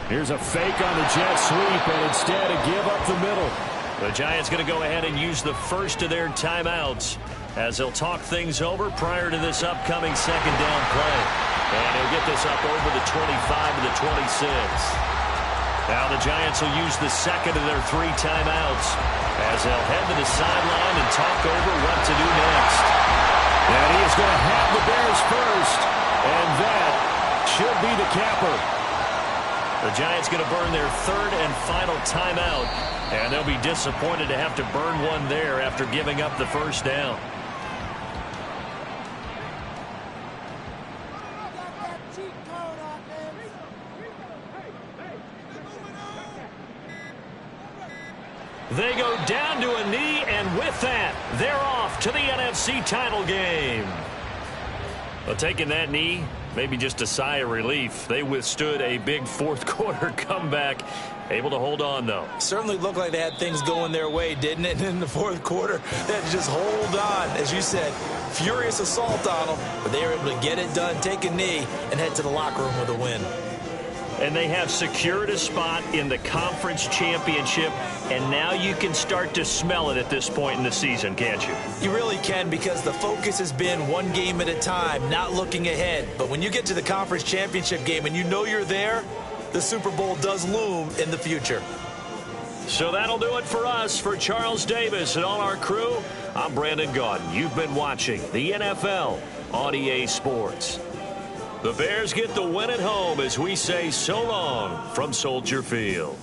Here's a fake on the jet sweep, and instead a give up the middle. The Giants going to go ahead and use the first of their timeouts as they'll talk things over prior to this upcoming second down play. And he'll get this up over the 25 to the 26. Now the Giants will use the second of their 3 timeouts as they'll head to the sideline and talk over what to do next. And he is going to have the Bears first, and that should be the capper. The Giants going to burn their 3rd and final timeout, and they'll be disappointed to have to burn one there after giving up the first down. They go down to a knee, and with that, they're off to the NFC title game. Well, taking that knee, maybe just a sigh of relief. They withstood a big fourth quarter comeback. Able to hold on, though. Certainly looked like they had things going their way, didn't it? In the fourth quarter, they had to just hold on. As you said, furious assault on them, but they were able to get it done, take a knee, and head to the locker room with a win. And they have secured a spot in the conference championship, and now you can start to smell it at this point in the season, can't you? You really can, because the focus has been one game at a time, not looking ahead. But when you get to the conference championship game and you know you're there, the Super Bowl does loom in the future. So that'll do it for us. For Charles Davis and all our crew, I'm Brandon Gaudin. You've been watching the NFL on EA Sports. The Bears get the win at home as we say so long from Soldier Field.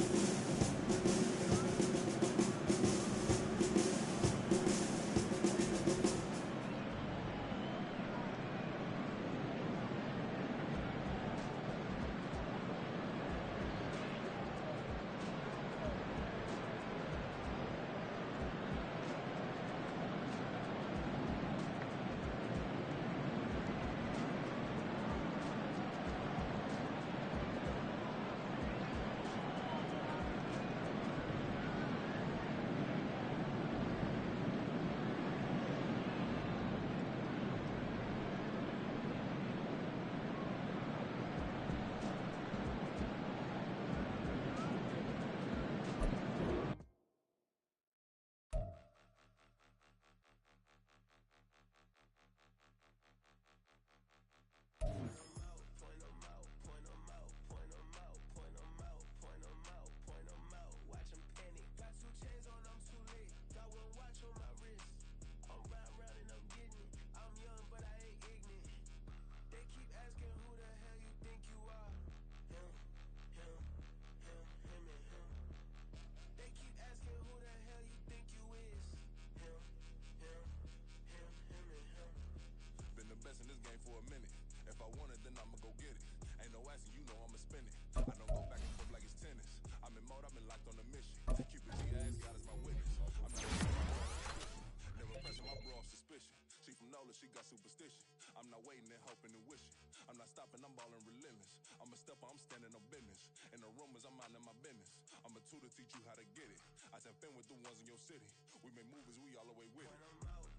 waiting and hoping and wishing. I'm not stopping, I'm balling relentless. I'm a stepper, I'm standing on business. In the rumors, I'm minding my business. I'm a tutor, teach you how to get it. I tap in with the ones in your city. We make movies, we all the way with it.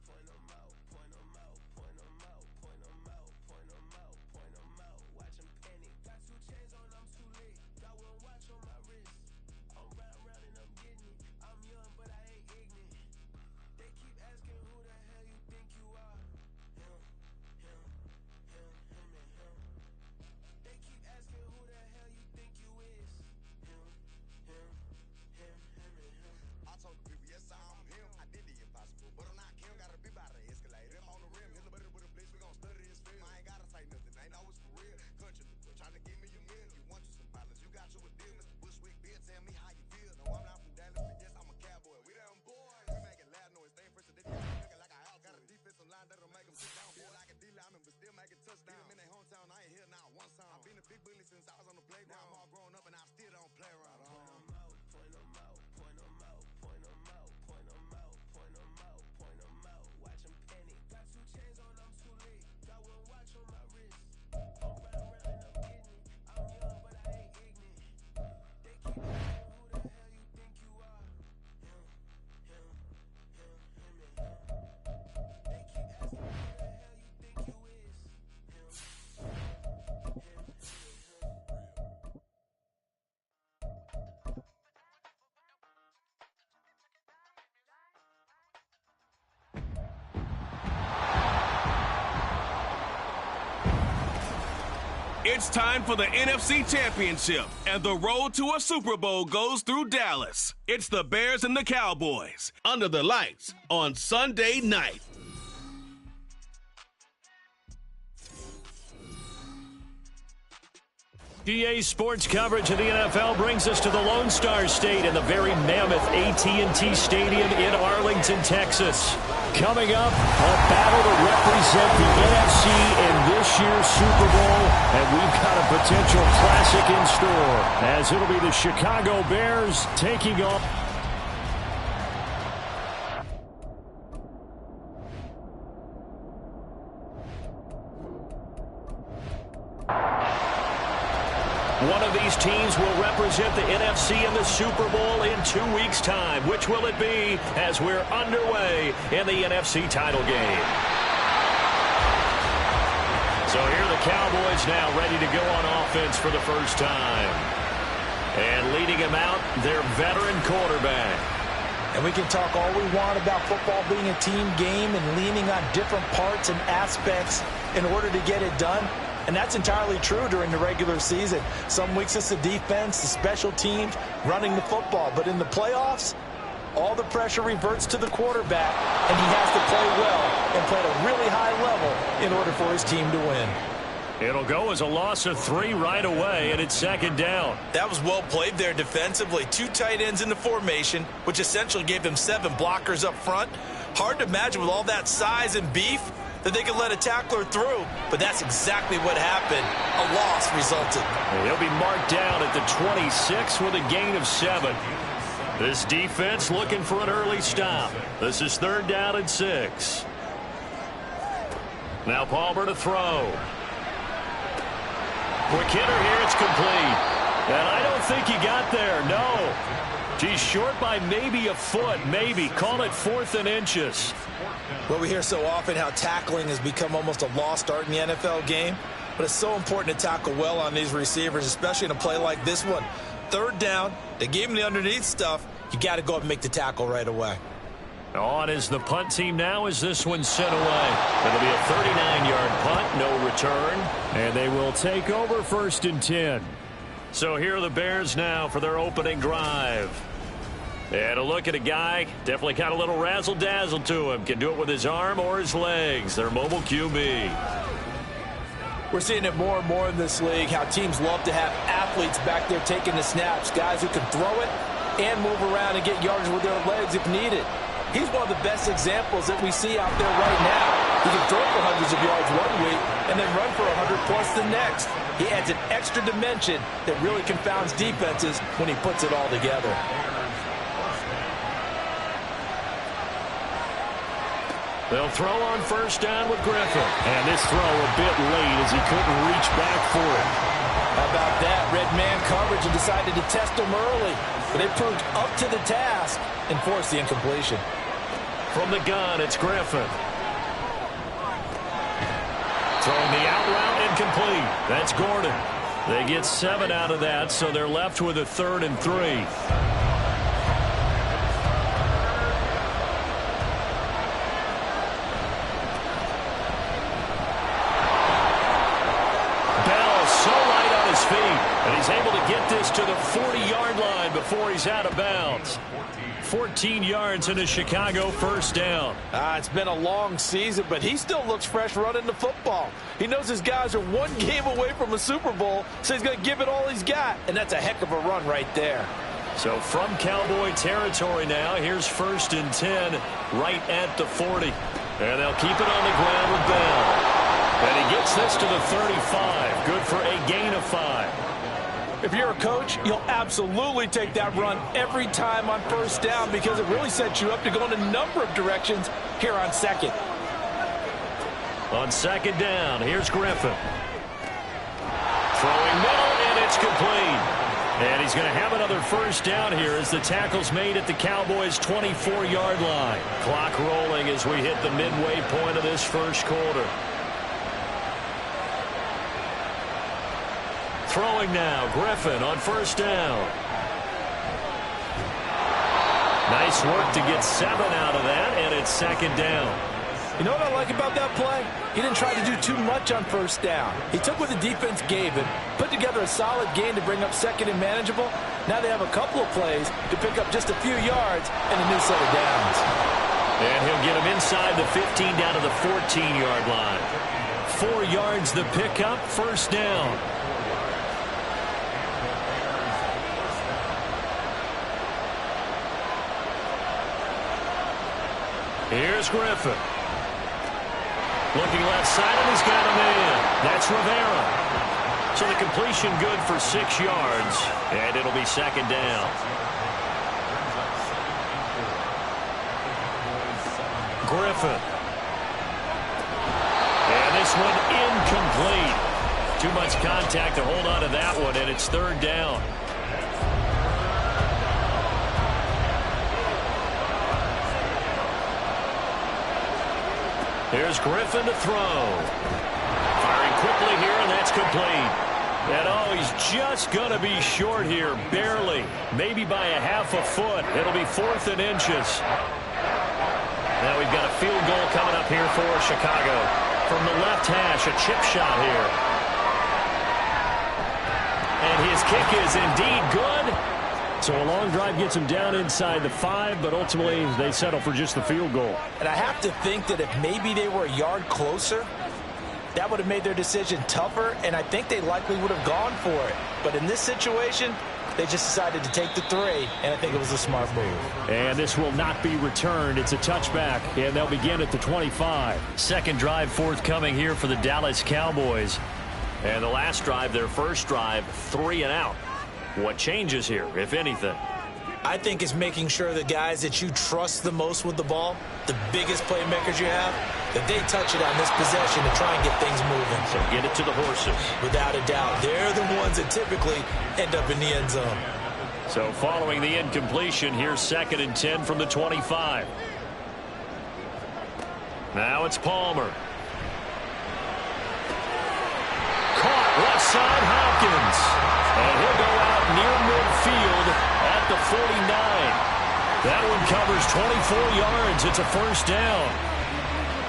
Point them out, point them out, point them out, point them out, point them out, point them out. Watch them panic. Got 2 chains on, I'm too lit. Got 1 watch on my wrist. I'm round and I'm getting it. I'm young, but I ain't ignorant. They keep asking who the hell you think you are. Him, him, him, him, and him. They keep asking who the hell you think you is. Him, him, him, him, and him. I told the people, yes, I'm him. I did the impossible, but I'm not Kim. Gotta be by the escalator. I'm on the rim, hit the butter with a blitz. We gon' study his film. I ain't gotta say nothing. Ain't always for real. Country, trying to give me your meal. You want you some violence. You got you a deal, Mr. Bushwick. Bill, tell me how you feel. No, I'm not from Dallas, but yes, I'm a cowboy. We them boys. We making loud noise. Stay first, they looking like a house. Got a defensive line that'll make them sit down. Feel like a D-lineman, but still making touchdowns. Beat them in their hometown. I ain't here now one time. I've been a big bully since I was on the playground. Now I'm all grown up and I still don't play around. Point them out, point them out, point them out, point them out, point them out, point them out. Watch them panic. Got 2 chains on, I'm too late. Got 1 watch on my wrist. I'm round and I'm getting it. I'm young, but I ain't ignorant. They keep asking who the hell you think you are. Him, him, him, him, and him. They keep asking who the hell you think you is. Him, him, him, him, and him. It's time for the NFC Championship, and the road to a Super Bowl goes through Dallas. It's the Bears and the Cowboys, under the lights on Sunday night. EA Sports coverage of the NFL brings us to the Lone Star State in the very mammoth AT&T Stadium in Arlington, Texas. Coming up, a battle to represent the NFC in this year's Super Bowl, and we've got a potential classic in store, as it'll be the Chicago Bears taking on one of these teams will represent the NFC in the Super Bowl in 2 weeks' time. Which will it be as we're underway in the NFC title game? So here are the Cowboys now ready to go on offense for the first time. And leading him out, their veteran quarterback. And we can talk all we want about football being a team game and leaning on different parts and aspects in order to get it done. And that's entirely true during the regular season. Some weeks it's the defense, the special teams, running the football. But in the playoffs, all the pressure reverts to the quarterback, and he has to play well and play at a really high level in order for his team to win. It'll go as a loss of 3 right away, and it's second down. That was well played there defensively. 2 tight ends in the formation, which essentially gave them 7 blockers up front. Hard to imagine with all that size and beef that they could let a tackler through, but that's exactly what happened. A loss resulted. He'll be marked down at the 26 with a gain of 7. This defense looking for an early stop. This is 3rd down and 6. Now Palmer to throw. Quick hitter here, it's complete. And I don't think he got there, no. He's short by maybe a foot, maybe. Call it 4th and inches. Well, we hear so often how tackling has become almost a lost art in the NFL game, but it's so important to tackle well on these receivers, especially in a play like this one. 3rd down, they gave him the underneath stuff. You got to go up and make the tackle right away. On is the punt team now as this one's sent away. It'll be a 39-yard punt, no return, and they will take over 1st and 10. So here are the Bears now for their opening drive. And a look at a guy, definitely got a little razzle-dazzle to him. Can do it with his arm or his legs. Their mobile QB. We're seeing it more and more in this league, how teams love to have athletes back there taking the snaps, guys who can throw it and move around and get yards with their legs if needed. He's one of the best examples that we see out there right now. He can throw for hundreds of yards one week and then run for 100+ the next. He adds an extra dimension that really confounds defenses when he puts it all together. They'll throw on first down with Griffin. And this throw a bit late as he couldn't reach back for it. How about that? Red man coverage and decided to test him early. But they proved up to the task and forced the incompletion. From the gun, it's Griffin. Throwing the out route incomplete. That's Gordon. They get 7 out of that, so they're left with a 3rd and 3. Bell so light on his feet, and he's able to get this to the 40-yard line before he's out of bounds. 14 yards and a Chicago first down. It's been a long season, but he still looks fresh running the football. He knows his guys are one game away from a Super Bowl, so he's going to give it all he's got, and that's a heck of a run right there. So from Cowboy territory now, here's 1st and 10 right at the 40. And they'll keep it on the ground with Bell. And he gets this to the 35. Good for a gain of 5. If you're a coach, you'll absolutely take that run every time on first down because it really sets you up to go in a number of directions here on 2nd. On 2nd down, here's Griffin. Throwing middle, and it's complete. And he's going to have another first down here as the tackle's made at the Cowboys' 24-yard line. Clock rolling as we hit the midway point of this first quarter. Throwing now, Griffin on first down. Nice work to get 7 out of that, and it's 2nd down. You know what I like about that play? He didn't try to do too much on first down. He took what the defense gave him, put together a solid gain to bring up 2nd and manageable. Now they have a couple of plays to pick up just a few yards and a new set of downs. And he'll get him inside the 15 down to the 14-yard line. 4 yards the pickup, first down. Here's Griffin. Looking left side, and he's got him in. That's Rivera. So the completion good for 6 yards, and it'll be 2nd down. Griffin. And this one incomplete. Too much contact to hold on to that one, and it's 3rd down. Here's Griffin to throw. Firing quickly here, and that's complete. And he's just going to be short here, barely. Maybe by a half a foot. It'll be 4th and inches. Now we've got a field goal coming up here for Chicago. From the left hash, a chip shot here. And his kick is indeed good. So a long drive gets him down inside the 5, but ultimately they settle for just the field goal. And I have to think that if maybe they were a yard closer, that would have made their decision tougher, and I think they likely would have gone for it. But in this situation, they just decided to take the 3, and I think it was a smart move. And this will not be returned. It's a touchback, and they'll begin at the 25. Second drive forthcoming here for the Dallas Cowboys. And the last drive, their first drive, 3 and out. What changes here, if anything? I think it's making sure the guys that you trust the most with the ball, the biggest playmakers you have, that they touch it on this possession to try and get things moving. So get it to the horses. Without a doubt. They're the ones that typically end up in the end zone. So following the incompletion, here's 2nd and 10 from the 25. Now it's Palmer. Caught left side, Hopkins. And he'll go out near midfield at the 49. That one covers 24 yards. It's a first down.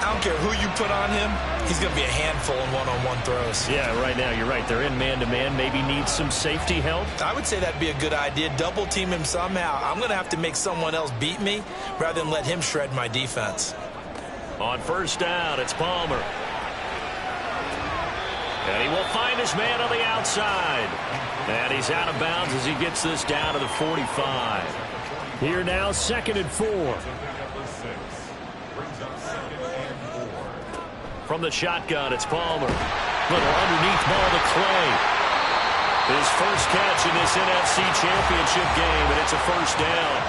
I don't care who you put on him. He's going to be a handful in one-on-one throws. Yeah, right now, you're right. They're in man-to-man. Maybe needs some safety help. I would say that'd be a good idea. Double team him somehow. I'm going to have to make someone else beat me rather than let him shred my defense. On first down, it's Palmer. And he will find his man on the outside. And he's out of bounds as he gets this down to the 45. Here now, 2nd and 4. From the shotgun, it's Palmer. Little underneath ball to Clay. His first catch in this NFC Championship game, and it's a first down.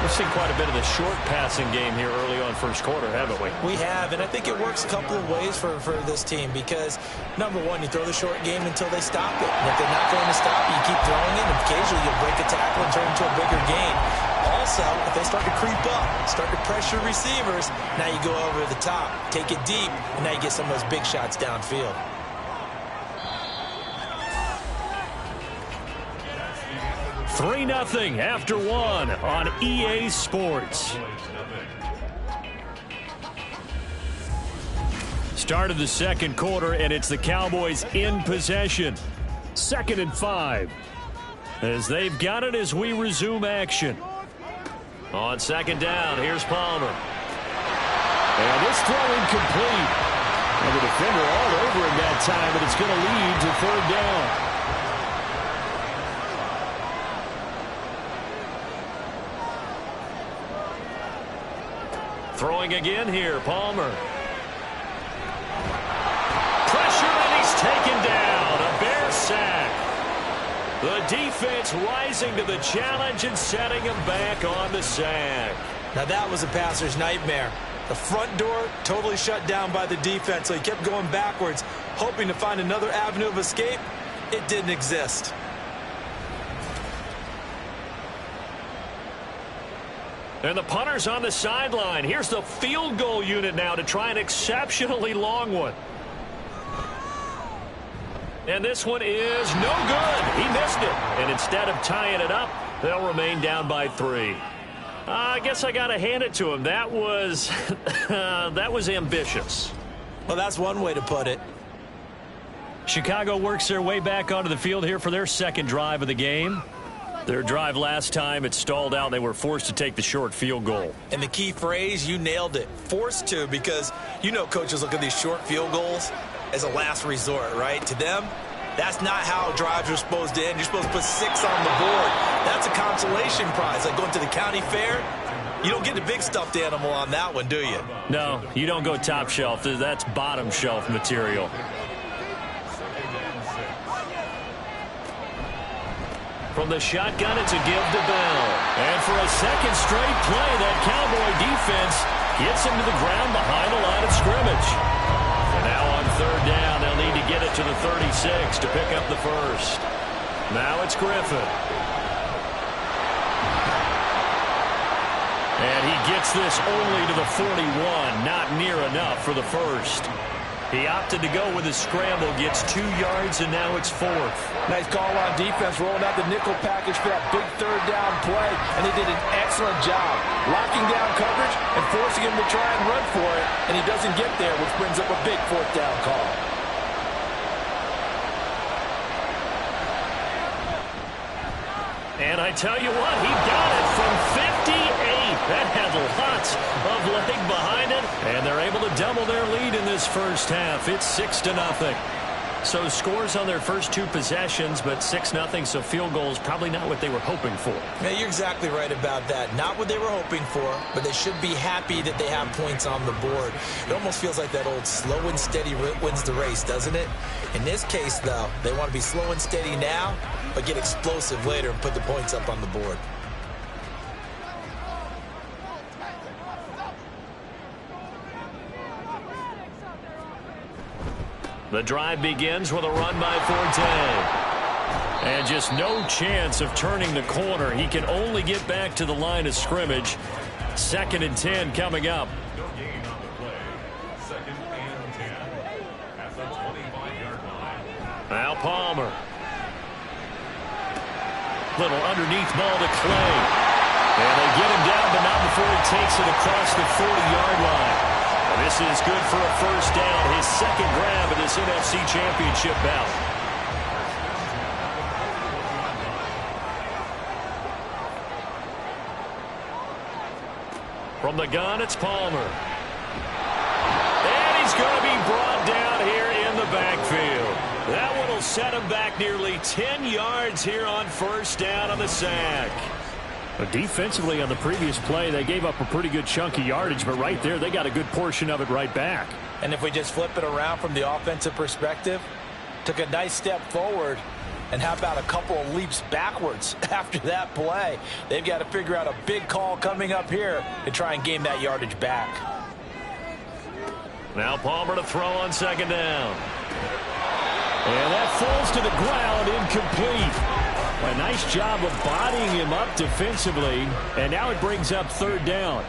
We've seen quite a bit of the short passing game here early on first quarter, haven't we? We have, and I think it works a couple of ways for this team because, number one, you throw the short game until they stop it. And if they're not going to stop it, you keep throwing it, and occasionally you'll break a tackle and turn it into a bigger gain. Also, if they start to creep up, start to pressure receivers, now you go over the top, take it deep, and now you get some of those big shots downfield. Three 3-0 after one on EA Sports. Start of the second quarter, and it's the Cowboys in possession. 2nd and 5. As they've got it as we resume action. On 2nd down, here's Palmer. And this throw incomplete. And the defender all over him that time, but it's going to lead to 3rd down. Throwing again here, Palmer. Pressure, and he's taken down. A Bear sack. The defense rising to the challenge and setting him back on the sack. Now that was a passer's nightmare. The front door totally shut down by the defense, so he kept going backwards, hoping to find another avenue of escape. It didn't exist. And the punter's on the sideline. Here's the field goal unit now to try an exceptionally long one. And this one is no good. He missed it. And instead of tying it up, they'll remain down by 3. I guess I got to hand it to him. That was that was ambitious. Well, that's one way to put it. Chicago works their way back onto the field here for their second drive of the game. Their drive last time, it stalled out. They were forced to take the short field goal. And the key phrase, you nailed it. Forced to, because you know coaches look at these short field goals as a last resort, right? To them, that's not how drives are supposed to end. You're supposed to put 6 on the board. That's a consolation prize. Like going to the county fair, you don't get the big stuffed animal on that one, do you? No, you don't go top shelf. That's bottom shelf material. From the shotgun, it's a give to Bell. And for a second straight play, that Cowboy defense gets him to the ground behind the line of scrimmage. And now on 3rd down, they'll need to get it to the 36 to pick up the first. Now it's Griffin. And he gets this only to the 41, not near enough for the first. He opted to go with his scramble, gets 2 yards, and now it's 4th. Nice call on defense, rolling out the nickel package for that big 3rd down play, and they did an excellent job locking down coverage and forcing him to try and run for it, and he doesn't get there, which brings up a big 4th down call. And I tell you what, he got it from 58. That had lots of leg behind it, and they're able to double their lead in this first half. It's 6-0. So scores on their first 2 possessions, but 6-0, so field goals probably not what they were hoping for. Yeah, you're exactly right about that. Not what they were hoping for, but they should be happy that they have points on the board. It almost feels like that old slow and steady wins the race, doesn't it? In this case, though, they want to be slow and steady now, but get explosive later and put the points up on the board. The drive begins with a run by Forte. And just no chance of turning the corner. He can only get back to the line of scrimmage. 2nd and 10 coming up. No gain on the play. 2nd and 10 at the 25-yard line. Now Palmer. Little underneath ball to Clay. And they get him down, but not before he takes it across the 40-yard line. And this is good for a first down. His 2nd grab of this NFC Championship bout. From the gun, it's Palmer. And he's going to be brought down here in the backfield. That one will set him back nearly 10 yards here on first down on the sack. But defensively on the previous play, they gave up a pretty good chunk of yardage, but right there, they got a good portion of it right back. And if we just flip it around from the offensive perspective, took a nice step forward, And how about a couple of leaps backwards after that play? They've got to figure out a big call coming up here to try and gain that yardage back. Now Palmer to throw on second down. And that falls to the ground, incomplete. A nice job of bodying him up defensively, and now it brings up third down.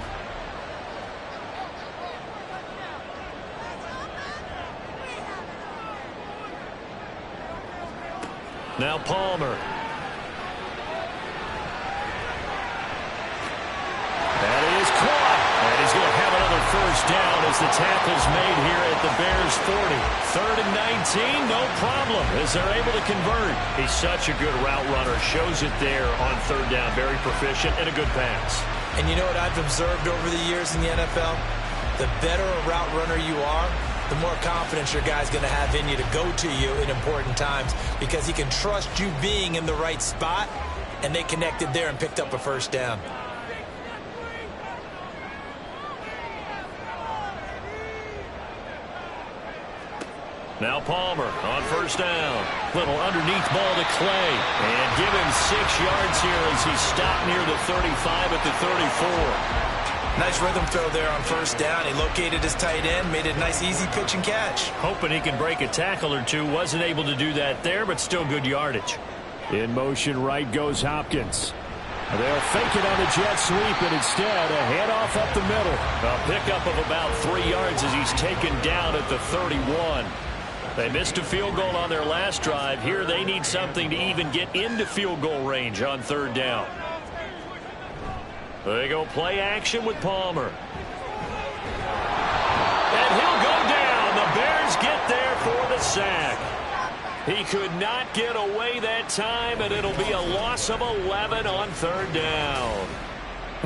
Now Palmer. That is caught. And he's going to have another first down as the tackle's made here at the Bears 40. 3rd and 19, no problem as they're able to convert. He's such a good route runner. Shows it there on 3rd down. Very proficient and a good pass. And you know what I've observed over the years in the NFL? The better a route runner you are, the more confidence your guy's going to have in you to go to you in important times because he can trust you being in the right spot, and they connected there and picked up a first down. Now Palmer on first down. Little underneath ball to Clay. And give him 6 yards here as he's stopped near the 35 at the 34. Nice rhythm throw there on first down. He located his tight end, made it a nice easy pitch and catch. Hoping he can break a tackle or two. Wasn't able to do that there, but still good yardage. In motion right goes Hopkins. They'll fake it on the jet sweep, and instead a handoff up the middle. A pickup of about 3 yards as he's taken down at the 31. They missed a field goal on their last drive. Here they need something to even get into field goal range on 3rd down. They go play action with Palmer. And he'll go down. The Bears get there for the sack. He could not get away that time, and it'll be a loss of 11 on 3rd down.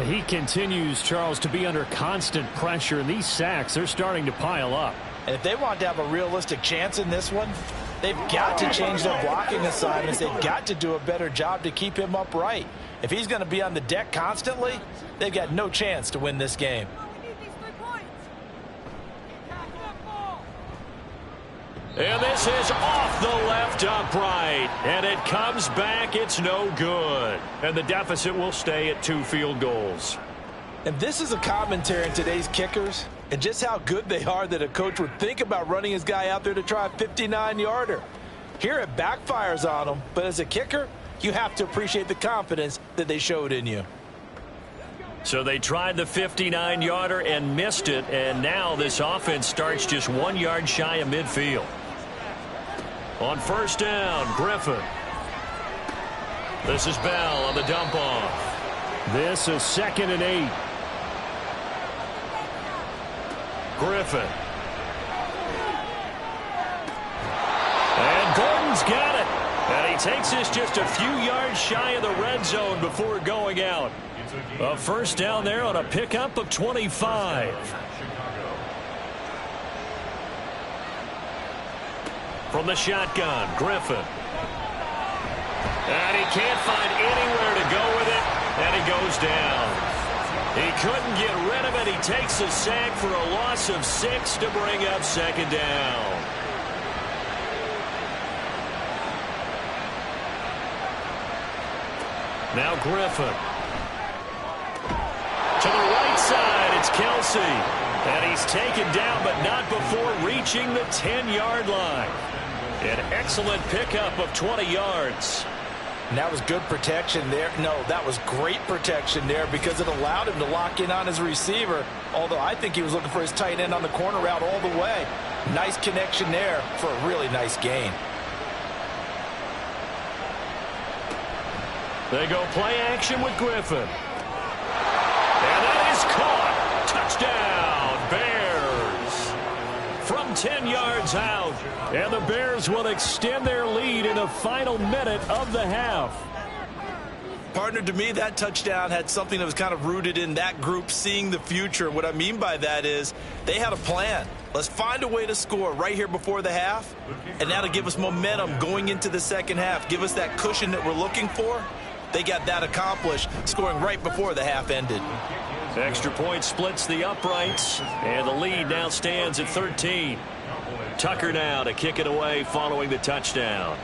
He continues, Charles, to be under constant pressure, and these sacks, they're starting to pile up. And if they want to have a realistic chance in this one, they've got to change their blocking assignments. They've got to do a better job to keep him upright. If he's going to be on the deck constantly, they've got no chance to win this game. And this is off the left upright. And it comes back. It's no good. And the deficit will stay at 2 field goals. And this is a commentary on today's kickers and just how good they are that a coach would think about running his guy out there to try a 59-yarder. Here it backfires on him, but as a kicker, you have to appreciate the confidence that they showed in you. So they tried the 59-yarder and missed it, and now this offense starts just 1 yard shy of midfield. On first down, Griffin. This is Bell on the dump off. This is 2nd and 8. Griffin. And Gordon's got it. And he takes this just a few yards shy of the red zone before going out. A first down there on a pickup of 25. From the shotgun, Griffin. And he can't find anywhere to go with it, and he goes down. He couldn't get rid of it. He takes a sack for a loss of 6 to bring up 2nd down. Now Griffin. To the right side, it's Kelsey. And he's taken down, but not before reaching the 10-yard line. An excellent pickup of 20 yards. And that was good protection there. No, that was great protection there because it allowed him to lock in on his receiver, although I think he was looking for his tight end on the corner route all the way. Nice connection there for a really nice gain. They go play action with Griffin. And that is caught. Touchdown, Bears. From 10 yards out. And the Bears will extend their lead in the final minute of the half. Partner, to me, that touchdown had something that was kind of rooted in that group seeing the future. What I mean by that is they had a plan. Let's find a way to score right here before the half, and that'll give us momentum going into the second half. Give us that cushion that we're looking for. They got that accomplished, scoring right before the half ended. Extra point splits the uprights, and the lead now stands at 13. Tucker now to kick it away following the touchdown.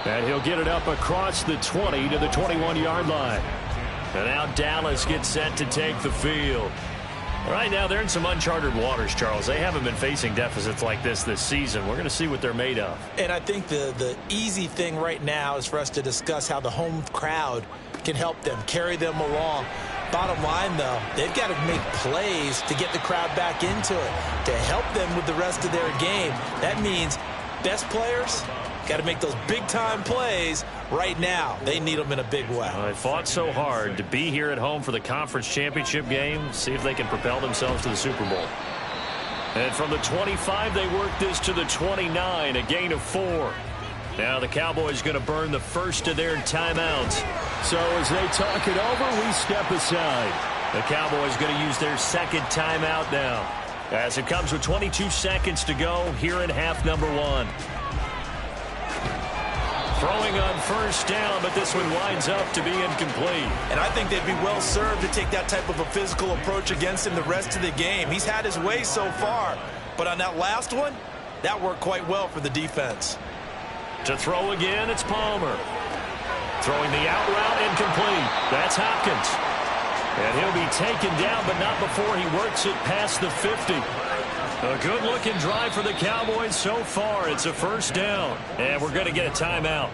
And he'll get it up across the 20 to the 21-yard line. And now Dallas gets set to take the field. Right now, they're in some uncharted waters, Charles. They haven't been facing deficits like this season. We're going to see what they're made of. And I think the easy thing right now is for us to discuss how the home crowd can help them, carry them along. Bottom line, though, they've got to make plays to get the crowd back into it, to help them with the rest of their game. That means best players got to make those big-time plays right now. They need them in a big way. They fought so hard to be here at home for the conference championship game. See if they can propel themselves to the Super Bowl. And from the 25, they work this to the 29, a gain of 4. Now the Cowboys going to burn the first of their timeouts. So as they talk it over, we step aside. The Cowboys going to use their second timeout now, as it comes with 22 seconds to go here in half number 1. Throwing on first down, but this one winds up to be incomplete. And I think they'd be well served to take that type of a physical approach against him the rest of the game. He's had his way so far, but on that last one, that worked quite well for the defense. To throw again, it's Palmer. Throwing the out route, incomplete. That's Hopkins. And he'll be taken down, but not before he works it past the 50. A good-looking drive for the Cowboys so far. It's a first down, and we're going to get a timeout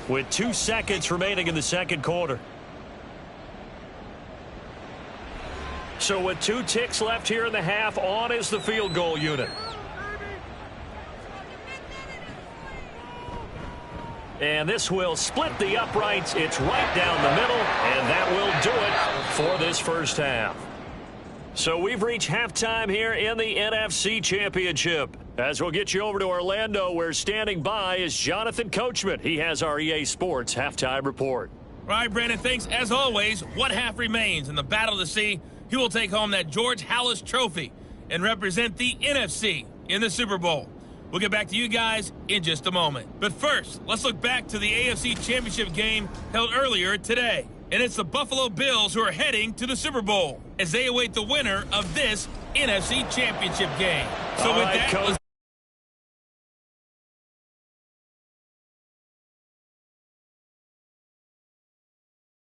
with 2 seconds remaining in the second quarter. So with 2 ticks left here in the half, on is the field goal unit. And this will split the uprights. It's right down the middle, and that will do it for this first half. So we've reached halftime here in the NFC Championship. As we'll get you over to Orlando, where standing by is Jonathan Coachman. He has our EA Sports halftime report. All right, Brandon, thanks. As always, one half remains in the battle to see who will take home that George Halas Trophy and represent the NFC in the Super Bowl. We'll get back to you guys in just a moment. But first, let's look back to the AFC Championship game held earlier today. And it's the Buffalo Bills who are heading to the Super Bowl as they await the winner of this NFC Championship game. So with that, let's